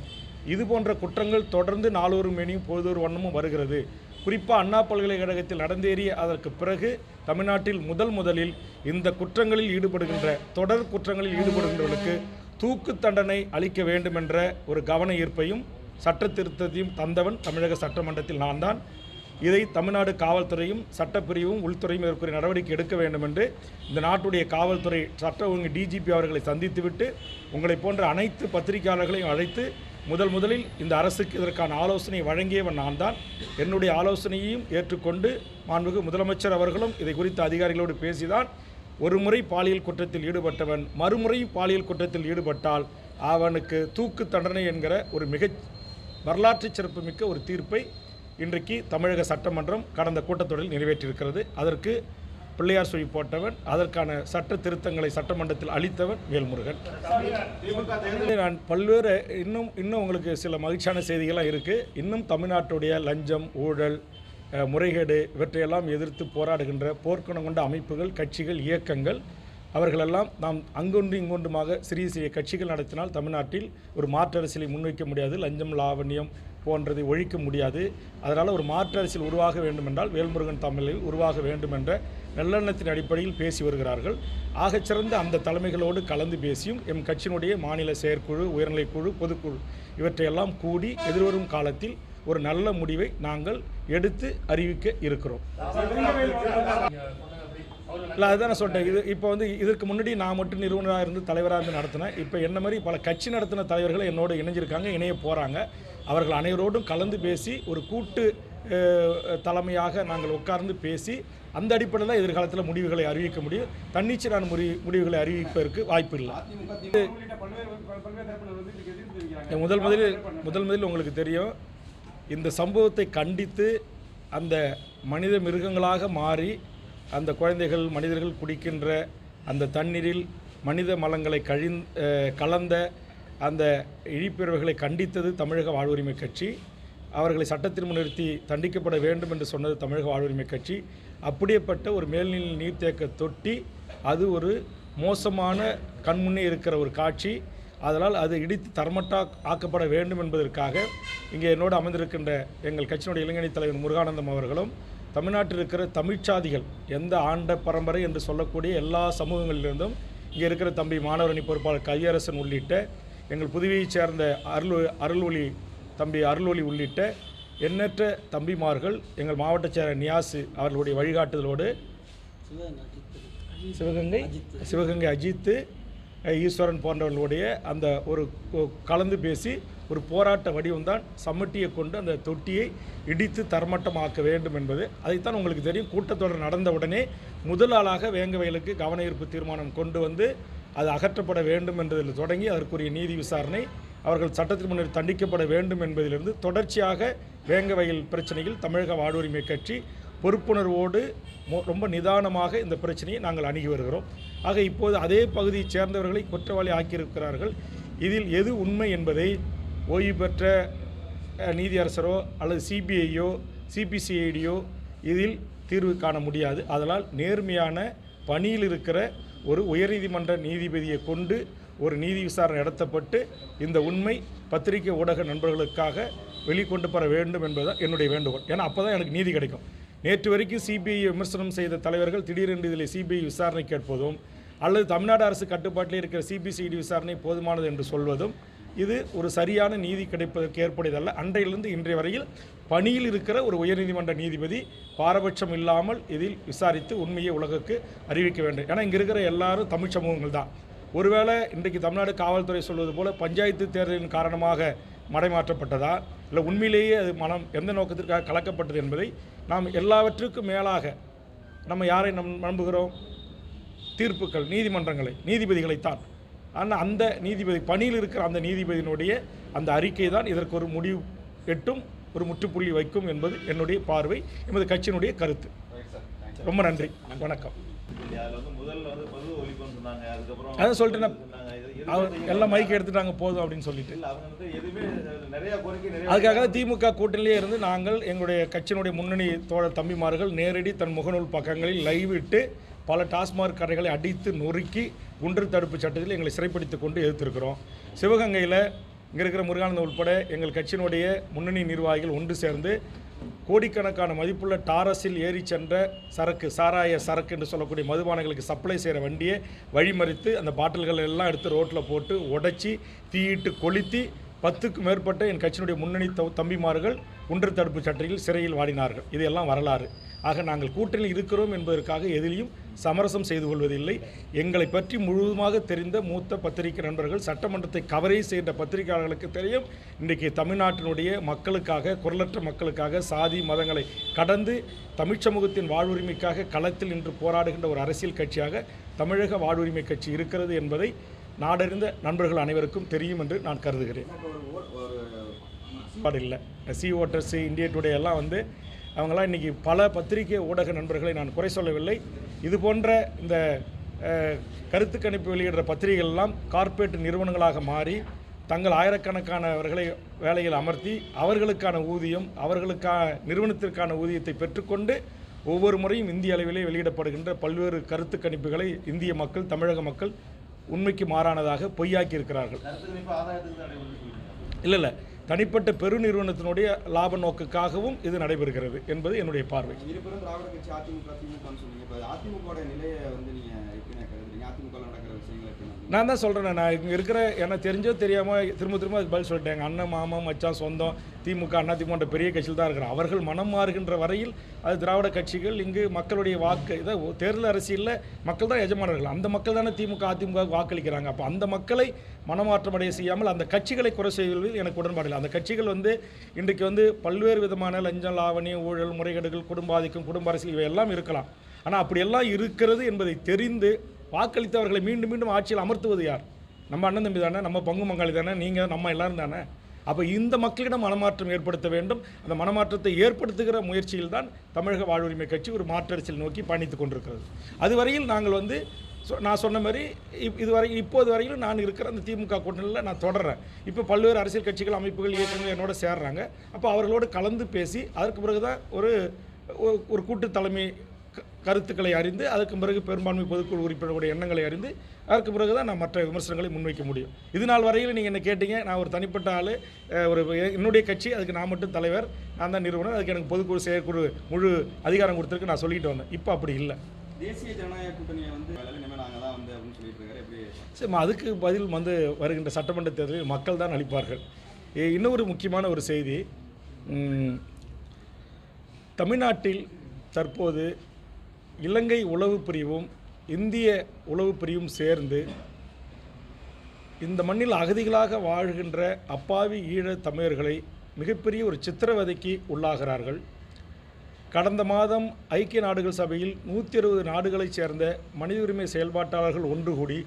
இது போன்ற குற்றங்கள் தொடர்ந்து நாளொரு மேனியும் பொழுதொரு வண்ணமும் வருகிறது. குறிப்பாக அண்ணா பல்கலைக்கழகத்தில் நடந்தேறிய அதற்கு பிறகு தமிழ்நாட்டில் முதலில் இந்த குற்றங்களில் ஈடுபடுகின்ற தொடர் குற்றங்களில் ஈடுபடுகின்றவர்களுக்கு தூக்கு தண்டனை அளிக்க வேண்டும் என்ற ஒரு கவன ஈர்ப்பையும் சட்ட திருத்தத்தையும் தந்தவன் தமிழக சட்டமன்றத்தில் நான் தான். இதை தமிழ்நாடு காவல்துறையும் சட்டப்பிரிவும் உள்துறையும் இதற்குரிய நடவடிக்கை எடுக்க வேண்டும் என்று இந்த நாட்டுடைய காவல்துறை சட்ட ஒழுங்கு டிஜிபி அவர்களை சந்தித்துவிட்டு உங்களை போன்ற அனைத்து பத்திரிகையாளர்களையும் அழைத்து முதலில் இந்த அரசுக்கு இதற்கான ஆலோசனை வழங்கியவன் நான் தான். என்னுடைய ஆலோசனையையும் ஏற்றுக்கொண்டு மாண்புமிகு முதலமைச்சர் அவர்களும் இதை குறித்த அதிகாரிகளோடு பேசிதான் ஒரு முறை பாலியல் குற்றத்தில் ஈடுபட்டவன் மறுமுறையும் பாலியல் குற்றத்தில் ஈடுபட்டால் அவனுக்கு தூக்கு தண்டனை என்கிற ஒரு மிக வரலாற்று சிறப்புமிக்க ஒரு தீர்ப்பை இன்றைக்கு தமிழக சட்டமன்றம் கடந்த கூட்டத்தொடரில் நிறைவேற்றியிருக்கிறது. அதற்கு பிள்ளையார் சுழி போட்டவன், அதற்கான சட்ட திருத்தங்களை சட்டமன்றத்தில் அளித்தவன் வேல்முருகன். நான் பல்வேறு இன்னும் உங்களுக்கு சில மகிழ்ச்சியான செய்திகள்லாம் இருக்குது. இன்னும் தமிழ்நாட்டுடைய லஞ்சம், ஊழல், முறைகேடு இவற்றையெல்லாம் எதிர்த்து போராடுகின்ற போர்க்குணம் கொண்ட அமைப்புகள், கட்சிகள், இயக்கங்கள் அவர்களெல்லாம் நாம் அங்கொன்று இங்கொன்றுமாக சிறிய கட்சிகள் நடத்தினால் தமிழ்நாட்டில் ஒரு மாற்று அரசியலை முன்வைக்க முடியாது. லஞ்சம், லாவண்யம் போன்றதை ஒழிக்க முடியாது. அதனால் ஒரு மாற்று அரசியல் உருவாக வேண்டும் என்றால் வேல்முருகன் தமிழில் உருவாக வேண்டும் என்ற நல்லெண்ணத்தின் அடிப்படையில் பேசி வருகிறார்கள். ஆகச்சிறந்த அந்த தலைமைகளோடு கலந்து பேசியும் எம் கட்சியினுடைய மாநில செயற்குழு, உயர்நிலைக்குழு, பொதுக்குழு இவற்றையெல்லாம் கூடி எதிர்வரும் காலத்தில் ஒரு நல்ல முடிவை நாங்கள் எடுத்து அறிவிக்க இருக்கிறோம். இல்லை, அதுதான் நான் சொல்லிட்டேன். இப்போ இதற்கு முன்னாடி நான் மட்டும் நிறுவனராக இருந்து தலைவராக இருந்து நடத்தினேன். இப்போ என்ன மாதிரி பல கட்சி நடத்தின தலைவர்கள் என்னோடு இணைஞ்சிருக்காங்க, இணைய போகிறாங்க. அவர்கள் அனைவரோடும் கலந்து பேசி ஒரு கூட்டு தலைமையாக நாங்கள் உட்கார்ந்து பேசி அந்த அடிப்படையில் தான் எதிர்காலத்தில் முடிவுகளை அறிவிக்க முடியும். தன்னிச்சையான முடிவுகளை அறிவிப்பதற்கு வாய்ப்பு இல்லை. முதலில் உங்களுக்கு தெரியும், இந்த சம்பவத்தை கண்டித்து அந்த மனித மிருகங்களாக மாறி அந்த குழந்தைகள், மனிதர்கள் குடிக்கின்ற அந்த தண்ணீரில் மனித மலங்களை கலந்த அந்த இழிப்பிறவைகளை கண்டித்தது தமிழக வாழ்வுரிமை கட்சி. அவர்களை சட்டத்தில் முன்னிறுத்தி தண்டிக்கப்பட வேண்டும் என்று சொன்னது தமிழக வாழ்வுரிமை கட்சி. அப்படியேப்பட்ட ஒரு மேல்நிலை நீர்த்தேக்க தொட்டி அது ஒரு மோசமான கண்முன்னே இருக்கிற ஒரு காட்சி. அதனால் அது இடித்து தரமட்டா ஆக்கப்பட வேண்டும் என்பதற்காக இங்கே என்னோடு அமர்ந்திருக்கின்ற எங்கள் கட்சியினுடைய இளைஞரணி தலைவர் முருகானந்தம் அவர்களும் தமிழ்நாட்டில் இருக்கிற தமிழ்ச்சாதிகள் எந்த ஆண்ட பரம்பரை என்று சொல்லக்கூடிய எல்லா சமூகங்களிலிருந்தும் இங்கே இருக்கிற தம்பி மாணவரணி பொறுப்பாளர் கவியரசன் உள்ளிட்ட எங்கள் புதுவையைச் சேர்ந்த தம்பி அருள்வொளி உள்ளிட்ட எண்ணற்ற தம்பிமார்கள் எங்கள் மாவட்ட செயலர் நியாசு அவர்களுடைய வழிகாட்டுதலோடு சிவகங்கை அஜித்து, ஈஸ்வரன் போன்றவர்களுடைய அந்த ஒரு கலந்து பேசி ஒரு போராட்ட வடிவம்தான் சம்மட்டியை கொண்டு அந்த தொட்டியை இடித்து தரமட்டமாக்க வேண்டும் என்பது. அதைத்தான் உங்களுக்கு தெரியும். கூட்டத்தொடர் நடந்தவுடனே முதல் ஆளாக வேங்கவயலுக்கு கவன ஈர்ப்பு தீர்மானம் கொண்டு வந்து அது அகற்றப்பட வேண்டும் என்பதில் தொடங்கி அதற்குரிய நீதி விசாரணை, அவர்கள் சட்டத்தின் முன்னர் தண்டிக்கப்பட வேண்டும் என்பதிலிருந்து தொடர்ச்சியாக வேங்கவயல் பிரச்சனையில் தமிழக வாழ்வுரிமை கட்சி பொறுப்புணர்வோடு ரொம்ப நிதானமாக இந்த பிரச்சனையை நாங்கள் அணுகி வருகிறோம். ஆக இப்போது அதே பகுதியைச் சேர்ந்தவர்களை குற்றவாளி ஆக்கியிருக்கிறார்கள். இதில் எது உண்மை என்பதை ஓய்வு பெற்ற நீதியரசரோ அல்லது சிபிஐயோ சிபிசிஐடியோ இதில் தீர்வு காண முடியாது. அதனால் நேர்மையான பணியில் இருக்கிற ஒரு உயர்நீதிமன்ற நீதிபதியை கொண்டு ஒரு நீதி விசாரணை நடத்தப்பட்டு இந்த உண்மை பத்திரிகை ஊடக நண்பர்களுக்காக வெளிக்கொண்டு பெற வேண்டும் என்பதுதான் என்னுடைய வேண்டுகோள். ஏன்னா அப்போ தான் எனக்கு நீதி கிடைக்கும். நேற்று வரைக்கும் சிபிஐ விமர்சனம் செய்த தலைவர்கள் திடீரென்று இதில் சிபிஐ விசாரணை கேட்பதும் அல்லது தமிழ்நாடு அரசு கட்டுப்பாட்டில் இருக்கிற சிபிசிஐடி விசாரணை போதுமானது என்று சொல்வதும் இது ஒரு சரியான நீதி கிடைப்பதற்கு ஏற்படுவதல்ல. அன்றையிலிருந்து இன்றைய வரையில் பணியில் இருக்கிற ஒரு உயர்நீதிமன்ற நீதிபதி பாரபட்சம் இல்லாமல் இதில் விசாரித்து உண்மையை உலகுக்கு அறிவிக்க வேண்டும். ஏன்னா இங்கே இருக்கிற எல்லாரும் தமிழ் சமூகங்கள் தான். ஒருவேளை இன்றைக்கு தமிழ்நாடு காவல்துறை சொல்வது போல பஞ்சாயத்து தேர்தலின் காரணமாக மடைமாற்றப்பட்டதா இல்லை உண்மையிலேயே அது மனம் எந்த நோக்கத்திற்காக கலக்கப்பட்டது என்பதை நாம் எல்லாவற்றுக்கும் மேலாக நம்ம யாரை நம்புகிறோம்? தீர்ப்புகள், நீதிமன்றங்களை, நீதிபதிகளைத்தான். ஆனால் அந்த நீதிபதி பணியில் இருக்கிற அந்த நீதிபதியினுடைய அந்த அறிக்கை தான் இதற்கு ஒரு முடிவு எட்டும், ஒரு முற்றுப்புள்ளி வைக்கும் என்பது என்னுடைய பார்வை, எமது கட்சியினுடைய கருத்து. ரொம்ப நன்றி, வணக்கம். அதான் சொல்லிட்டு எல்லாம் மைக்கு எடுத்துட்டாங்க போதும் அப்படின்னு சொல்லிட்டு அதுக்காக திமுக கூட்டணியிலே இருந்து நாங்கள் எங்களுடைய கட்சியினுடைய முன்னணி தோழர் தம்பிமார்கள் நேரடி தன் முகநூல் பக்கங்களில் லைவ் இட்டு பல டாஸ்மாக் கடைகளை அடித்து நொறுக்கி குண்டர் தடுப்பு சட்டத்தில் எங்களை சிறைப்படுத்தி கொண்டு எதிர்த்திருக்கிறோம். சிவகங்கையில் இங்கே இருக்கிற முருகானந்தம் உட்பட எங்கள் கட்சியினுடைய முன்னணி நிர்வாகிகள் ஒன்று சேர்ந்து கோடிக்கணக்கான மதிப்புள்ள டாரஸில் ஏறி சென்ற சாராய சரக்கு என்று சொல்லக்கூடிய மதுபானங்களுக்கு சப்ளை செய்கிற வண்டியை வழிமறித்து அந்த பாட்டில்கள் எல்லாம் எடுத்து ரோட்டில் போட்டு உடைச்சி தீயிட்டு கொளுத்தி 10க்கும் மேற்பட்ட என் கட்சியினுடைய முன்னணி தம்பிமார்கள் குண்டர் தடுப்பு சட்டத்தில் சிறையில் வாடினார்கள். இதையெல்லாம் வரலாறு. ஆக நாங்கள் கூட்டணியில் இருக்கிறோம் என்பதற்காக எதிலையும் சமரசம் செய்து கொள்வதில்லை. எங்களை பற்றி முழுவதுமாக தெரிந்த மூத்த பத்திரிகை நண்பர்கள், சட்டமன்றத்தை கவரேஜ் செய்கின்ற பத்திரிகையாளர்களுக்கு தெரியும், இன்றைக்கு தமிழ்நாட்டினுடைய மக்களுக்காக, குரலற்ற மக்களுக்காக, சாதி மதங்களை கடந்து தமிழ் சமூகத்தின் வாழ்வுரிமைக்காக களத்தில் நின்று போராடுகின்ற ஒரு அரசியல் கட்சியாக தமிழக வாழ்வுரிமை கட்சி இருக்கிறது என்பதை நாடறிந்த நண்பர்கள் அனைவருக்கும் தெரியும் என்று நான் கருதுகிறேன். இல்லை சி ஓட்டர்ஸு, இந்தியா டுடே எல்லாம் அவங்களாம் இன்றைக்கி பல பத்திரிகை ஊடக நண்பர்களை நான் குறை சொல்லவில்லை. இது போன்ற இந்த கருத்து கணிப்பு வெளியிடுற பத்திரிகைகள் கார்ப்பரேட் நிறுவனங்களாக மாறி தங்கள் ஆயிரக்கணக்கானவர்களை வேலையில் அமர்த்தி அவர்களுக்கான ஊதியம், நிறுவனத்திற்கான ஊதியத்தை பெற்றுக்கொண்டு ஒவ்வொரு முறையும் இந்திய அளவிலே வெளியிடப்படுகின்ற பல்வேறு கருத்து கணிப்புகளை இந்திய மக்கள், தமிழக மக்கள் உண்மைக்கு மாறானதாக பொய்யாக்கி இருக்கிறார்கள். இல்லை, தனிப்பட்ட பெருநிறுவனத்தினுடைய லாப நோக்குக்காகவும் இது நடைபெறுகிறது என்பது என்னுடைய பார்வை. நான் தான் சொல்கிறேன், நான் இங்கே இருக்கிற எனக்கு தெரிஞ்சோ தெரியாமல் திரும்ப அதுக்கு பதில் சொல்லிட்டேன். அண்ணன், மாமா, மச்சான், சொந்தம், திமுக, அதிமுக பெரிய கட்சியில் தான் இருக்கிறார். அவர்கள் மனம் மாறுகின்ற வரையில் அது திராவிட கட்சிகள் இங்கு மக்களுடைய வாக்கு, இதை தேர்தல் அரசியலில் மக்கள் தான் எஜமானர்கள். அந்த மக்கள் தானே திமுக, அதிமுக வாக்களிக்கிறாங்க. அப்போ அந்த மக்களை மனமாற்றமடைய செய்யாமல் அந்த கட்சிகளை குறை செய்வதில் எனக்கு உடன்பாடில்லை. அந்த கட்சிகள் இன்றைக்கு பல்வேறு விதமான லஞ்சம், லாவணி, ஊழல், முறைகேடுகள், குடும்ப ஆதிக்கம், குடும்ப அரசியல் இவையெல்லாம் இருக்கலாம். ஆனால் அப்படியெல்லாம் இருக்கிறது என்பதை தெரிந்து வாக்களித்தவர்களை மீண்டும் மீண்டும் ஆட்சியில் அமர்த்துவது யார்? நம்ம அண்ணன் தம்பி தானே, நம்ம பங்கு பங்காளி தானே, நீங்கள் நம்ம எல்லாரும் தானே. அப்போ இந்த மக்களிடம் மனமாற்றம் ஏற்படுத்த வேண்டும். அந்த மனமாற்றத்தை ஏற்படுத்துகிற முயற்சியில் தான் தமிழக வாழ்வுரிமை கட்சி ஒரு மாற்றரசியல் நோக்கி பயணித்து கொண்டிருக்கிறது. அதுவரையில் நாங்கள் நான் சொன்ன மாதிரி இப்போது வரையிலும் நான் இருக்கிற அந்த திமுக கூட்டணியில் நான் தொடர்றேன். இப்போ பல்வேறு அரசியல் கட்சிகள், அமைப்புகள், இயக்கங்கள் என்னோட சேர்றாங்க. அப்போ அவர்களோடு கலந்து பேசி அதற்கு பிறகு தான் ஒரு கூட்டு தலைமை கருத்துக்களை அறிந்து, அதற்கு பிறகு பெரும்பான்மை பொதுக்குழு உறுப்பினர்களுடைய எண்ணங்களை அறிந்து அதற்கு பிறகு தான் நான் மற்ற விமர்சனங்களை முன்வைக்க முடியும். இது நாள் வரையில் நீங்கள் என்ன கேட்டீங்க, நான் ஒரு தனிப்பட்ட ஆள், என்னுடைய கட்சி, அதுக்கு நான் மட்டும் தலைவர், நான் தான் நிறுவனர், அதுக்கு எனக்கு பொதுக்குழு செயற்குழு முழு அதிகாரம் கொடுத்துருக்கு நான் சொல்லிட்டு வந்தேன். இப்போ அப்படி இல்லை. தேசிய ஜனநாயக கூட்டணியை நாங்கள் தான் அப்படின்னு சொல்லிட்டு இருக்காரு. சரி, அதுக்கு பதில் வருகின்ற சட்டமன்ற தேர்தலில் மக்கள் தான் அளிப்பார்கள். இன்னொரு முக்கியமான ஒரு செய்தி, தமிழ்நாட்டில் தற்போது இலங்கை உளவு பிரிவும் இந்திய உளவு பிரிவும் சேர்ந்து இந்த மண்ணில் அகதிகளாக வாழ்கின்ற அப்பாவி ஈழத் தமிழர்களை மிகப்பெரிய ஒரு சித்திரவதைக்கு உள்ளாகிறார்கள். கடந்த மாதம் ஐக்கிய நாடுகள் சபையில் 160 நாடுகளைச் சேர்ந்த மனித உரிமை செயல்பாட்டாளர்கள் ஒன்று கூடி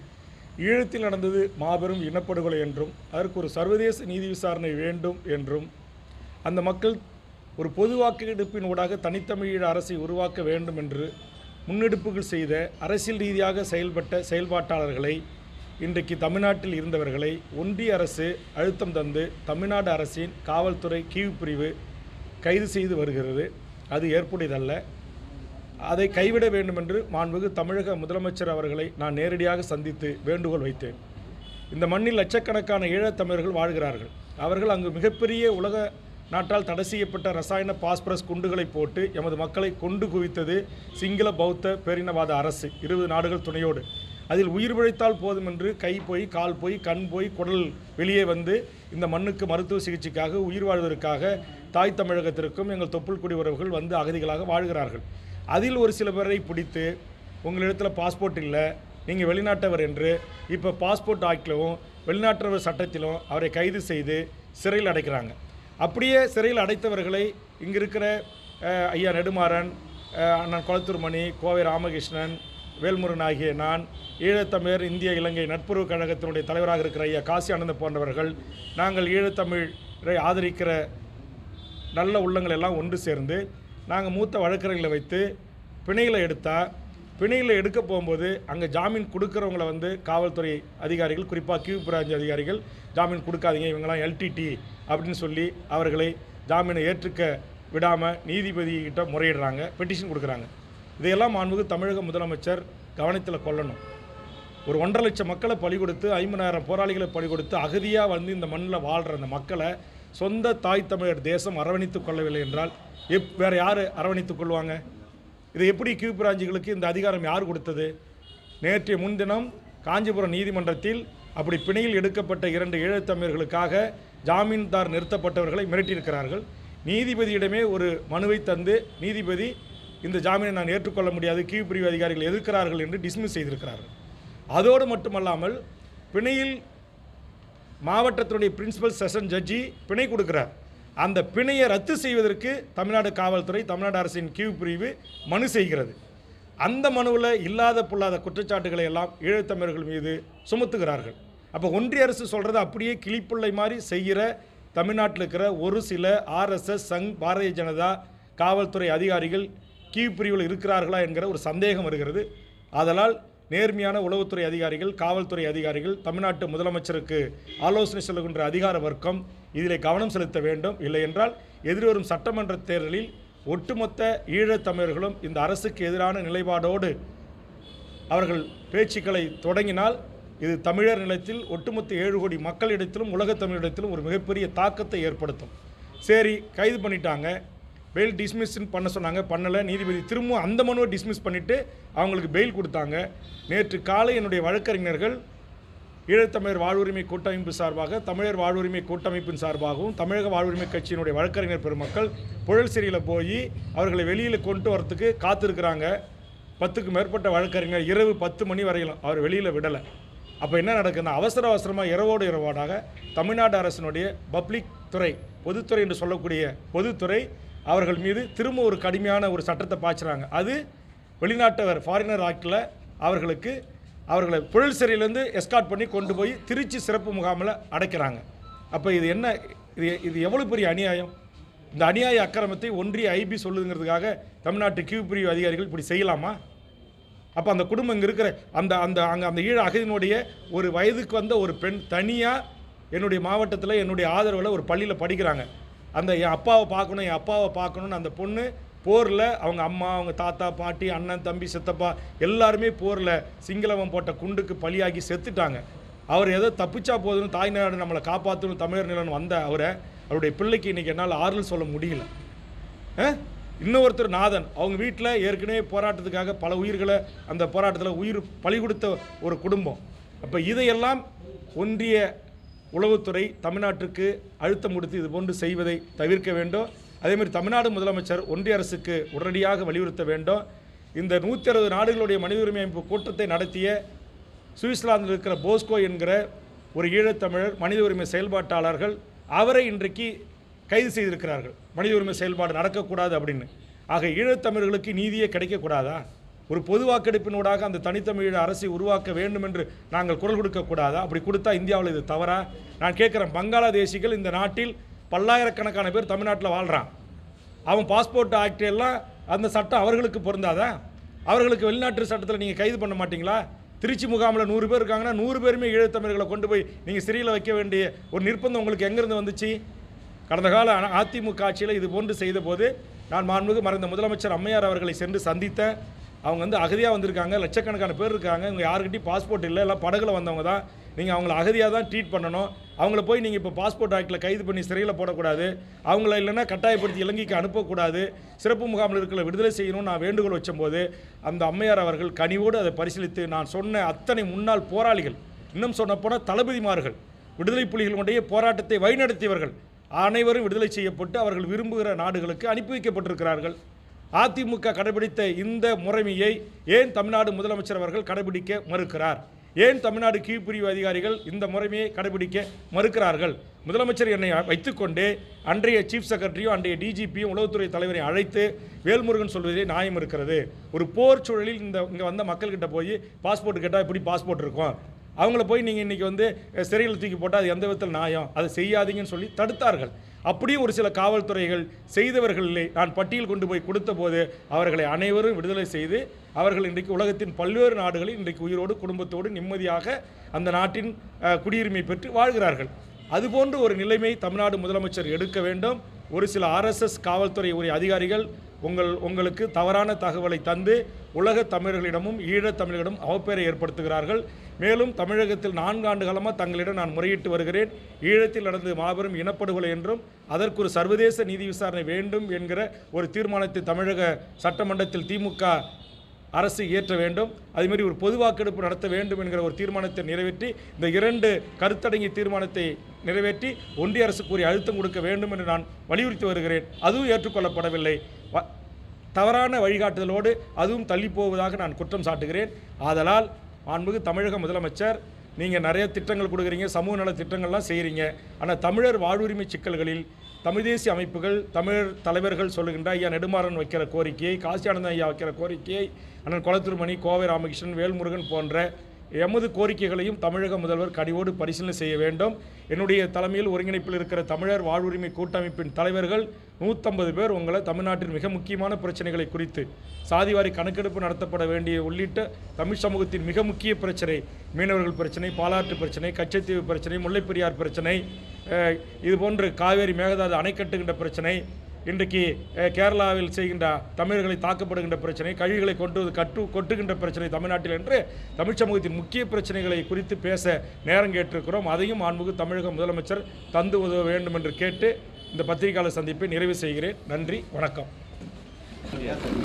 ஈழத்தில் நடந்தது மாபெரும் இனப்படுகொலை என்றும் அதற்கு ஒரு சர்வதேச நீதி விசாரணை வேண்டும் என்றும் அந்த மக்கள் ஒரு பொது வாக்கெடுப்பின் ஊடாக தனித்தமிழீழ அரசை உருவாக்க வேண்டும் என்று முன்னெடுப்புகள் செய்த அரசியல் ரீதியாக செயல்பட்ட செயல்பாட்டாளர்களை, இன்றைக்கு தமிழ்நாட்டில் இருந்தவர்களை ஒன்றிய அரசு அழுத்தம் தந்து தமிழ்நாடு அரசின் காவல்துறை கீழ் பிரிவு கைது செய்து வருகிறது. அது ஏற்புடையதல்ல. அதை கைவிட வேண்டும் என்று மாண்புமிகு தமிழக முதலமைச்சர் அவர்களை நான் நேரடியாக சந்தித்து வேண்டுகோள் வைத்தேன். இந்த மண்ணில் லட்சக்கணக்கான ஈழத்தமிழர்கள் வாழ்கிறார்கள். அவர்கள் அங்கு மிகப்பெரிய உலக நாட்டால் தடை செய்யப்பட்ட ரசாயன பாஸ்பரஸ் குண்டுகளை போட்டு எமது மக்களை கொண்டு குவித்தது சிங்கள பௌத்த பேரினவாத அரசு 20 நாடுகள் துணையோடு. அதில் உயிர் பிழைத்தால் போதும் என்று கை போய், கால் போய், கண் போய், குடல் வெளியே இந்த மண்ணுக்கு மருத்துவ சிகிச்சைக்காக, உயிர் வாழ்வதற்காக தாய் தமிழகத்திற்கும் எங்கள் தொப்புள் குடி உறவுகள் அகதிகளாக வாழ்கிறார்கள். அதில் ஒரு சில பேரை பிடித்து உங்களிடத்தில் பாஸ்போர்ட் இல்லை, நீங்கள் வெளிநாட்டவர் என்று இப்போ பாஸ்போர்ட் ஆக்டிலும் வெளிநாட்டவர் சட்டத்திலும் அவரை கைது செய்து சிறையில் அடைக்கிறாங்க. அப்படியே சிறையில் அடைத்தவர்களை இங்கே இருக்கிற ஐயா நெடுமாறன், அண்ணன் கொளத்தூர் மணி, கோவை ராமகிருஷ்ணன், வேல்முருகன் ஆகிய நான், ஈழத்தமிழர் இந்திய இலங்கை நட்புறவு கழகத்தினுடைய தலைவராக இருக்கிற ஐயா காசி ஆனந்த போன்றவர்கள், நாங்கள் ஈழத்தமிழரை ஆதரிக்கிற நல்ல உள்ளங்கள் எல்லாம் ஒன்று சேர்ந்து நாங்கள் மூத்த வழக்கறிஞர்களை வைத்து பிணையில் எடுக்க போகும்போது அங்கே ஜாமீன் கொடுக்குறவங்கள காவல்துறை அதிகாரிகள், குறிப்பாக கியூ பிரான்ச் அதிகாரிகள் ஜாமீன் கொடுக்காதீங்க, இவங்கெல்லாம் எல்டிடி அப்படின்னு சொல்லி அவர்களை ஜாமீனை ஏற்றுக்க விடாமல் நீதிபதிகிட்ட முறையிடுறாங்க, பெட்டிஷன் கொடுக்குறாங்க. இதையெல்லாம் மாண்புமிகு தமிழக முதலமைச்சர் கவனத்தில் கொள்ளணும். ஒரு 1.5 லட்சம் மக்களை பலி கொடுத்து, 50,000 போராளிகளை பலி கொடுத்து அகதியாக இந்த மண்ணில் வாழ்கிற அந்த மக்களை சொந்த தாய் தமிழர் தேசம் அரவணைத்து கொள்ளவில்லை என்றால் வேறு யார் அரவணைத்து கொள்வாங்க? இதை எப்படி கியூ பிராஞ்சுகளுக்கு இந்த அதிகாரம் யார் கொடுத்தது? நேற்றைய முன்தினம் காஞ்சிபுரம் நீதிமன்றத்தில் அப்படி பிணையில் எடுக்கப்பட்ட 2 ஈழத்தமிழர்களுக்காக ஜாமீன்தார் நிறுத்தப்பட்டவர்களை மிரட்டியிருக்கிறார்கள். நீதிபதியிடமே ஒரு மனுவை தந்து நீதிபதி இந்த ஜாமீனை நான் ஏற்றுக்கொள்ள முடியாது, கீழ் பிரிவு அதிகாரிகள் எதிர்க்கிறார்கள் என்று டிஸ்மிஸ் செய்திருக்கிறார்கள். அதோடு மட்டுமல்லாமல் பிணையில் மாவட்டத்தினுடைய பிரின்சிபல் செஷன் ஜட்ஜி பிணை கொடுக்கிறார். அந்த பிணையை ரத்து செய்வதற்கு தமிழ்நாடு காவல்துறை, தமிழ்நாடு அரசின் கீழ் பிரிவு மனு செய்கிறது. அந்த மனுவில் இல்லாத பொல்லாத குற்றச்சாட்டுகளை எல்லாம் ஈழத்தமிழர்கள் மீது சுமத்துகிறார்கள். அப்போ ஒன்றிய அரசு சொல்கிறத அப்படியே கிளிப்புள்ளை மாதிரி செய்கிற தமிழ்நாட்டில் இருக்கிற ஒரு சில ஆர்எஸ்எஸ், சங், பாரதிய ஜனதா காவல்துறை அதிகாரிகள் கீழ் பிரிவில் இருக்கிறார்களா என்கிற ஒரு சந்தேகம் வருகிறது. ஆதலால் நேர்மையான உளவுத்துறை அதிகாரிகள், காவல்துறை அதிகாரிகள், தமிழ்நாட்டு முதலமைச்சருக்கு ஆலோசனை சொல்லுகின்ற அதிகார வர்க்கம் இதில் கவனம் செலுத்த வேண்டும். இல்லை என்றால் எதிர்வரும் சட்டமன்ற தேர்தலில் ஒட்டுமொத்த ஈழத்தமிழர்களும் இந்த அரசுக்கு எதிரான நிலைப்பாடோடு அவர்கள் பேச்சுக்களை தொடங்கினால் இது தமிழர் நிலத்தில் ஒட்டுமொத்த 7 கோடி மக்களிடத்திலும் உலகத் தமிழிடத்திலும் ஒரு மிகப்பெரிய தாக்கத்தை ஏற்படுத்தும். சரி, கைது பண்ணிட்டாங்க, பெயில் டிஸ்மிஸ்ன்னு பண்ண சொன்னாங்க, பண்ணலை. நீதிபதி திரும்ப அந்த மனுவை டிஸ்மிஸ் பண்ணிவிட்டு அவங்களுக்கு பெயில் கொடுத்தாங்க. நேற்று காலை என்னுடைய வழக்கறிஞர்கள் ஈழத்தமிழர் வாழ்வுரிமை கூட்டமைப்பு சார்பாக, தமிழர் வாழ்வுரிமை கூட்டமைப்பின் சார்பாகவும், தமிழக வாழ்வுரிமை கட்சியினுடைய வழக்கறிஞர் பெருமக்கள் புழல் சிறையில் போய் அவர்களை வெளியில் கொண்டு வரத்துக்கு காத்திருக்கிறாங்க. 10க்கும் மேற்பட்ட வழக்கறிஞர் இரவு 10 மணி வரையிலும் அவர் வெளியில் விடலை. அப்போ என்ன நடக்குதுன்னா, அவசரமாக இரவோடு இரவோடாக தமிழ்நாடு அரசினுடைய பப்ளிக் துறை, பொதுத்துறை என்று சொல்லக்கூடிய பொதுத்துறை அவர்கள் மீது திரும்ப ஒரு கடுமையான ஒரு சட்டத்தை பாய்ச்சுறாங்க. அது வெளிநாட்டவர் ஃபாரினர் ஆக்டில் அவர்களை புழல் சிறையிலேருந்து எஸ்கார்ட் பண்ணி கொண்டு போய் திருச்சி சிறப்பு முகாமில் அடைக்கிறாங்க. அப்போ இது என்ன, இது எவ்வளோ பெரிய அநியாயம்? இந்த அநியாய அக்கிரமத்தை ஒன்றிய ஐபி சொல்லுங்கிறதுக்காக தமிழ்நாட்டு கீழ் பிரிவு அதிகாரிகள் இப்படி செய்யலாமா? அப்போ அந்த குடும்பம் இங்கே இருக்கிற அந்த ஈழ அகதியினுடைய ஒரு வயதுக்கு வந்த ஒரு பெண் தனியாக என்னுடைய மாவட்டத்தில் என்னுடைய ஆதரவில் ஒரு பள்ளியில் படிக்கிறாங்க. அந்த என் அப்பாவை பார்க்கணுன்னு அந்த பொண்ணு போரில் அவங்க அம்மா, அவங்க தாத்தா, பாட்டி, அண்ணன், தம்பி, சித்தப்பா எல்லாருமே போரில் சிங்களவன் போட்ட குண்டுக்கு பலியாகி செத்துட்டாங்க. அவர் ஏதோ தப்பிச்சா போதுன்னு தாய்நாடு நம்மளை காப்பாற்றணும் தமிழர் நிலன்னு வந்த அவருடைய பிள்ளைக்கு இன்றைக்கி என்னால் ஆறுதல் சொல்ல முடியல. இன்னொருத்தர் நாதன், அவங்க வீட்டில் ஏற்கனவே போராட்டத்துக்காக பல உயிர்களை அந்த போராட்டத்தில் உயிர் பலி கொடுத்த ஒரு குடும்பம். அப்போ இதையெல்லாம் ஒன்றிய உளவுத்துறை தமிழ்நாட்டுக்கு அழுத்தம் கொடுத்து இது போன்று செய்வதை தவிர்க்க வேண்டும். அதேமாதிரி தமிழ்நாடு முதலமைச்சர் ஒன்றிய அரசுக்கு உடனடியாக வலியுறுத்த வேண்டும். இந்த 160 நாடுகளுடைய மனித உரிமை அமைப்பு கூட்டத்தை நடத்திய சுவிட்சர்லாந்தில் இருக்கிற போஸ்கோ என்கிற ஒரு ஈழத்தமிழர் மனித உரிமை செயல்பாட்டாளர்கள் அவரை இன்றைக்கு கைது செய்திருக்கிறார்கள். மனித உரிமை செயல்பாடு நடக்கக்கூடாது அப்படின்னு. ஆக ஈழத்தமிழர்களுக்கு நீதியே கிடைக்கக்கூடாதா? ஒரு பொது வாக்கெடுப்பினூடாக அந்த தனித்தமிழ் அரசை உருவாக்க வேண்டும் என்று நாங்கள் குரல் கொடுக்கக்கூடாதா? அப்படி கொடுத்தா இந்தியாவில் இது தவறா? நான் கேட்குறேன், பங்களாதேசிகள் இந்த நாட்டில் பல்லாயிரக்கணக்கான பேர் தமிழ்நாட்டில் வாழ்கிறான். அவன் பாஸ்போர்ட் ஆக்ட் எல்லாம் அந்த சட்டம் அவர்களுக்கு பொருந்தாதா? அவர்களுக்கு வெளிநாட்டு சட்டத்தில் நீங்கள் கைது பண்ண மாட்டீங்களா? திருச்சி முகாமில் 100 பேர் இருக்காங்கன்னா 100 பேருமே ஈழத்தமிழர்களை கொண்டு போய் நீங்கள் சிறையில் வைக்க வேண்டிய ஒரு நிர்பந்தம் உங்களுக்கு எங்கேருந்து வந்துச்சு? கடந்த கால அதிமுக ஆட்சியில் இது போன்று செய்த போது நான் மாண்புமிகு மறைந்த முதலமைச்சர் அம்மையார் அவர்களை சென்று சந்தித்தேன். அவங்க அகதியாக வந்திருக்காங்க, லட்சக்கணக்கான பேர் இருக்காங்க, இவங்க யாருக்கிட்டையும் பாஸ்போர்ட் இல்லை, எல்லாம் படகுல வந்தவங்க தான், நீங்கள் அவங்கள அகதியாக தான் ட்ரீட் பண்ணணும். அவங்கள போய் நீங்கள் இப்போ பாஸ்போர்ட் ஆக்டில் கைது பண்ணி சிறையில் போடக்கூடாது, அவங்கள இல்லைன்னா கட்டாயப்படுத்தி இலங்கைக்கு அனுப்பக்கூடாது, சிறப்பு முகாமில் இருக்கிற விடுதலை செய்யணும்னு நான் வேண்டுகோள் வச்சபோது அந்த அம்மையார் அவர்கள் கனிவோடு அதை பரிசீலித்து நான் சொன்ன அத்தனை முன்னாள் போராளிகள், இன்னும் சொன்னப்போனால் தளபதிமார்கள், விடுதலை புலிகளுடைய போராட்டத்தை வழிநடத்தியவர்கள் அனைவரும் விடுதலை செய்யப்பட்டு அவர்கள் விரும்புகிற நாடுகளுக்கு அனுப்பி வைக்கப்பட்டிருக்கிறார்கள். அதிமுக கடைபிடித்த இந்த முறைமையை ஏன் தமிழ்நாடு முதலமைச்சர் அவர்கள் கடைபிடிக்க மறுக்கிறார்? ஏன் தமிழ்நாடு கீழ்பிரிவு அதிகாரிகள் இந்த முறைமையை கடைபிடிக்க மறுக்கிறார்கள்? முதலமைச்சர் என்னை வைத்துக்கொண்டு அன்றைய சீஃப் செக்ரட்டரியும் அன்றைய டிஜிபியும் உளவுத்துறை தலைவரை அழைத்து வேல்முருகன் சொல்வதே நியாயம் இருக்கிறது. ஒரு போர் சூழலில் இங்கே வந்த மக்கள்கிட்ட போய் பாஸ்போர்ட் கேட்டால் எப்படி பாஸ்போர்ட் இருக்கும்? அவங்கள போய் நீங்கள் இன்றைக்கி சிறையில் தூக்கி போட்டால் அது எந்த விதத்தில் நியாயம்? அதை செய்யாதீங்கன்னு சொல்லி தடுத்தார்கள். அப்படியும் ஒரு சில காவல்துறைகள் செய்தவர்களிலே நான் பட்டியல் கொண்டு போய் கொடுத்த போது அவர்களை அனைவரும் விடுதலை செய்து அவர்கள் இன்றைக்கு உலகத்தின் பல்வேறு நாடுகளில் இன்றைக்கு உயிரோடு குடும்பத்தோடு நிம்மதியாக அந்த நாட்டின் குடியுரிமை பெற்று வாழ்கிறார்கள். அதுபோன்று ஒரு நிலைமை தமிழ்நாடு முதலமைச்சர் எடுக்க வேண்டும். ஒரு சில ஆர்எஸ்எஸ் காவல்துறை அதிகாரிகள் உங்களுக்கு தவறான தகவலை தந்து உலக தமிழர்களிடமும் ஈழத் தமிழர்களிடம் அவப்பெயரை ஏற்படுத்துகிறார்கள். மேலும் தமிழகத்தில் 4 ஆண்டு காலமாக தங்களிடம் நான் முறையிட்டு வருகிறேன். ஈழத்தில் நடந்தது மாபெரும் இனப்படுகொலை என்றும் அதற்கு ஒரு சர்வதேச நீதி விசாரணை வேண்டும் என்கிற ஒரு தீர்மானத்தை தமிழக சட்டமன்றத்தில் திமுக அரசு இயற்ற வேண்டும். அதேமாதிரி ஒரு பொது வாக்கெடுப்பு நடத்த வேண்டும் என்கிற ஒரு தீர்மானத்தை நிறைவேற்றி இந்த 2 கருத்தடங்கிய தீர்மானத்தை நிறைவேற்றி ஒன்றிய அரசுக்கு அழுத்தம் கொடுக்க வேண்டும் என்று நான் வலியுறுத்தி வருகிறேன். அதுவும் ஏற்றுக்கொள்ளப்படவில்லை. தவறான வழிகாட்டுதலோடு அதுவும் தள்ளி போவதாக நான் குற்றம் சாட்டுகிறேன். ஆதலால் மாண்புமிகு தமிழக முதலமைச்சர், நீங்கள் நிறைய திட்டங்கள் கொடுக்குறீங்க, சமூக நல திட்டங்கள்லாம் செய்கிறீங்க. ஆனால் தமிழர் வாழ்வுரிமை சிக்கல்களில் தமிழ் தேசிய அமைப்புகள், தமிழர் தலைவர்கள் சொல்லுகின்ற ஐயா நெடுமாறன் வைக்கிற கோரிக்கையை, காசியானந்தன் ஐயா வைக்கிற கோரிக்கையை, அண்ணன் கொளத்தூர்மணி, கோவை ராமகிருஷ்ணன், வேல்முருகன் போன்ற எமது கோரிக்கைகளையும் தமிழக முதல்வர் கனிவோடு பரிசீலனை செய்ய வேண்டும். என்னுடைய தலைமையில் ஒருங்கிணைப்பில் இருக்கிற தமிழர் வாழ்வுரிமை கூட்டமைப்பின் தலைவர்கள் 150 பேர் உங்களை தமிழ்நாட்டின் மிக முக்கியமான பிரச்சனைகளை குறித்து, சாதிவாரி கணக்கெடுப்பு நடத்தப்பட வேண்டிய உள்ளிட்ட தமிழ் சமூகத்தின் மிக முக்கிய பிரச்சனை, மீனவர்கள் பிரச்சனை, பாலாற்று பிரச்சனை, கச்சத்தீவு பிரச்சனை, முல்லைப்பெரியார் பிரச்சனை, இதுபோன்று காவேரி மேகதாது அணை கட்டுகின்ற பிரச்சனை, இன்றைக்கு கேரளாவில் செய்கின்ற தமிழர்களை தாக்கப்படுகின்ற பிரச்சனை, கழிவுகளை கொட்டுகின்ற பிரச்சனை தமிழ்நாட்டில் என்று தமிழ் சமூகத்தின் முக்கிய பிரச்சனைகளை குறித்து பேச நேரம் கேட்டிருக்கிறோம். அதையும் மாண்புமிகு தமிழக முதலமைச்சர் தந்து உதவ வேண்டும் என்று கேட்டு இந்த பத்திரிகையாளர் சந்திப்பை நிறைவு செய்கிறேன். நன்றி, வணக்கம்.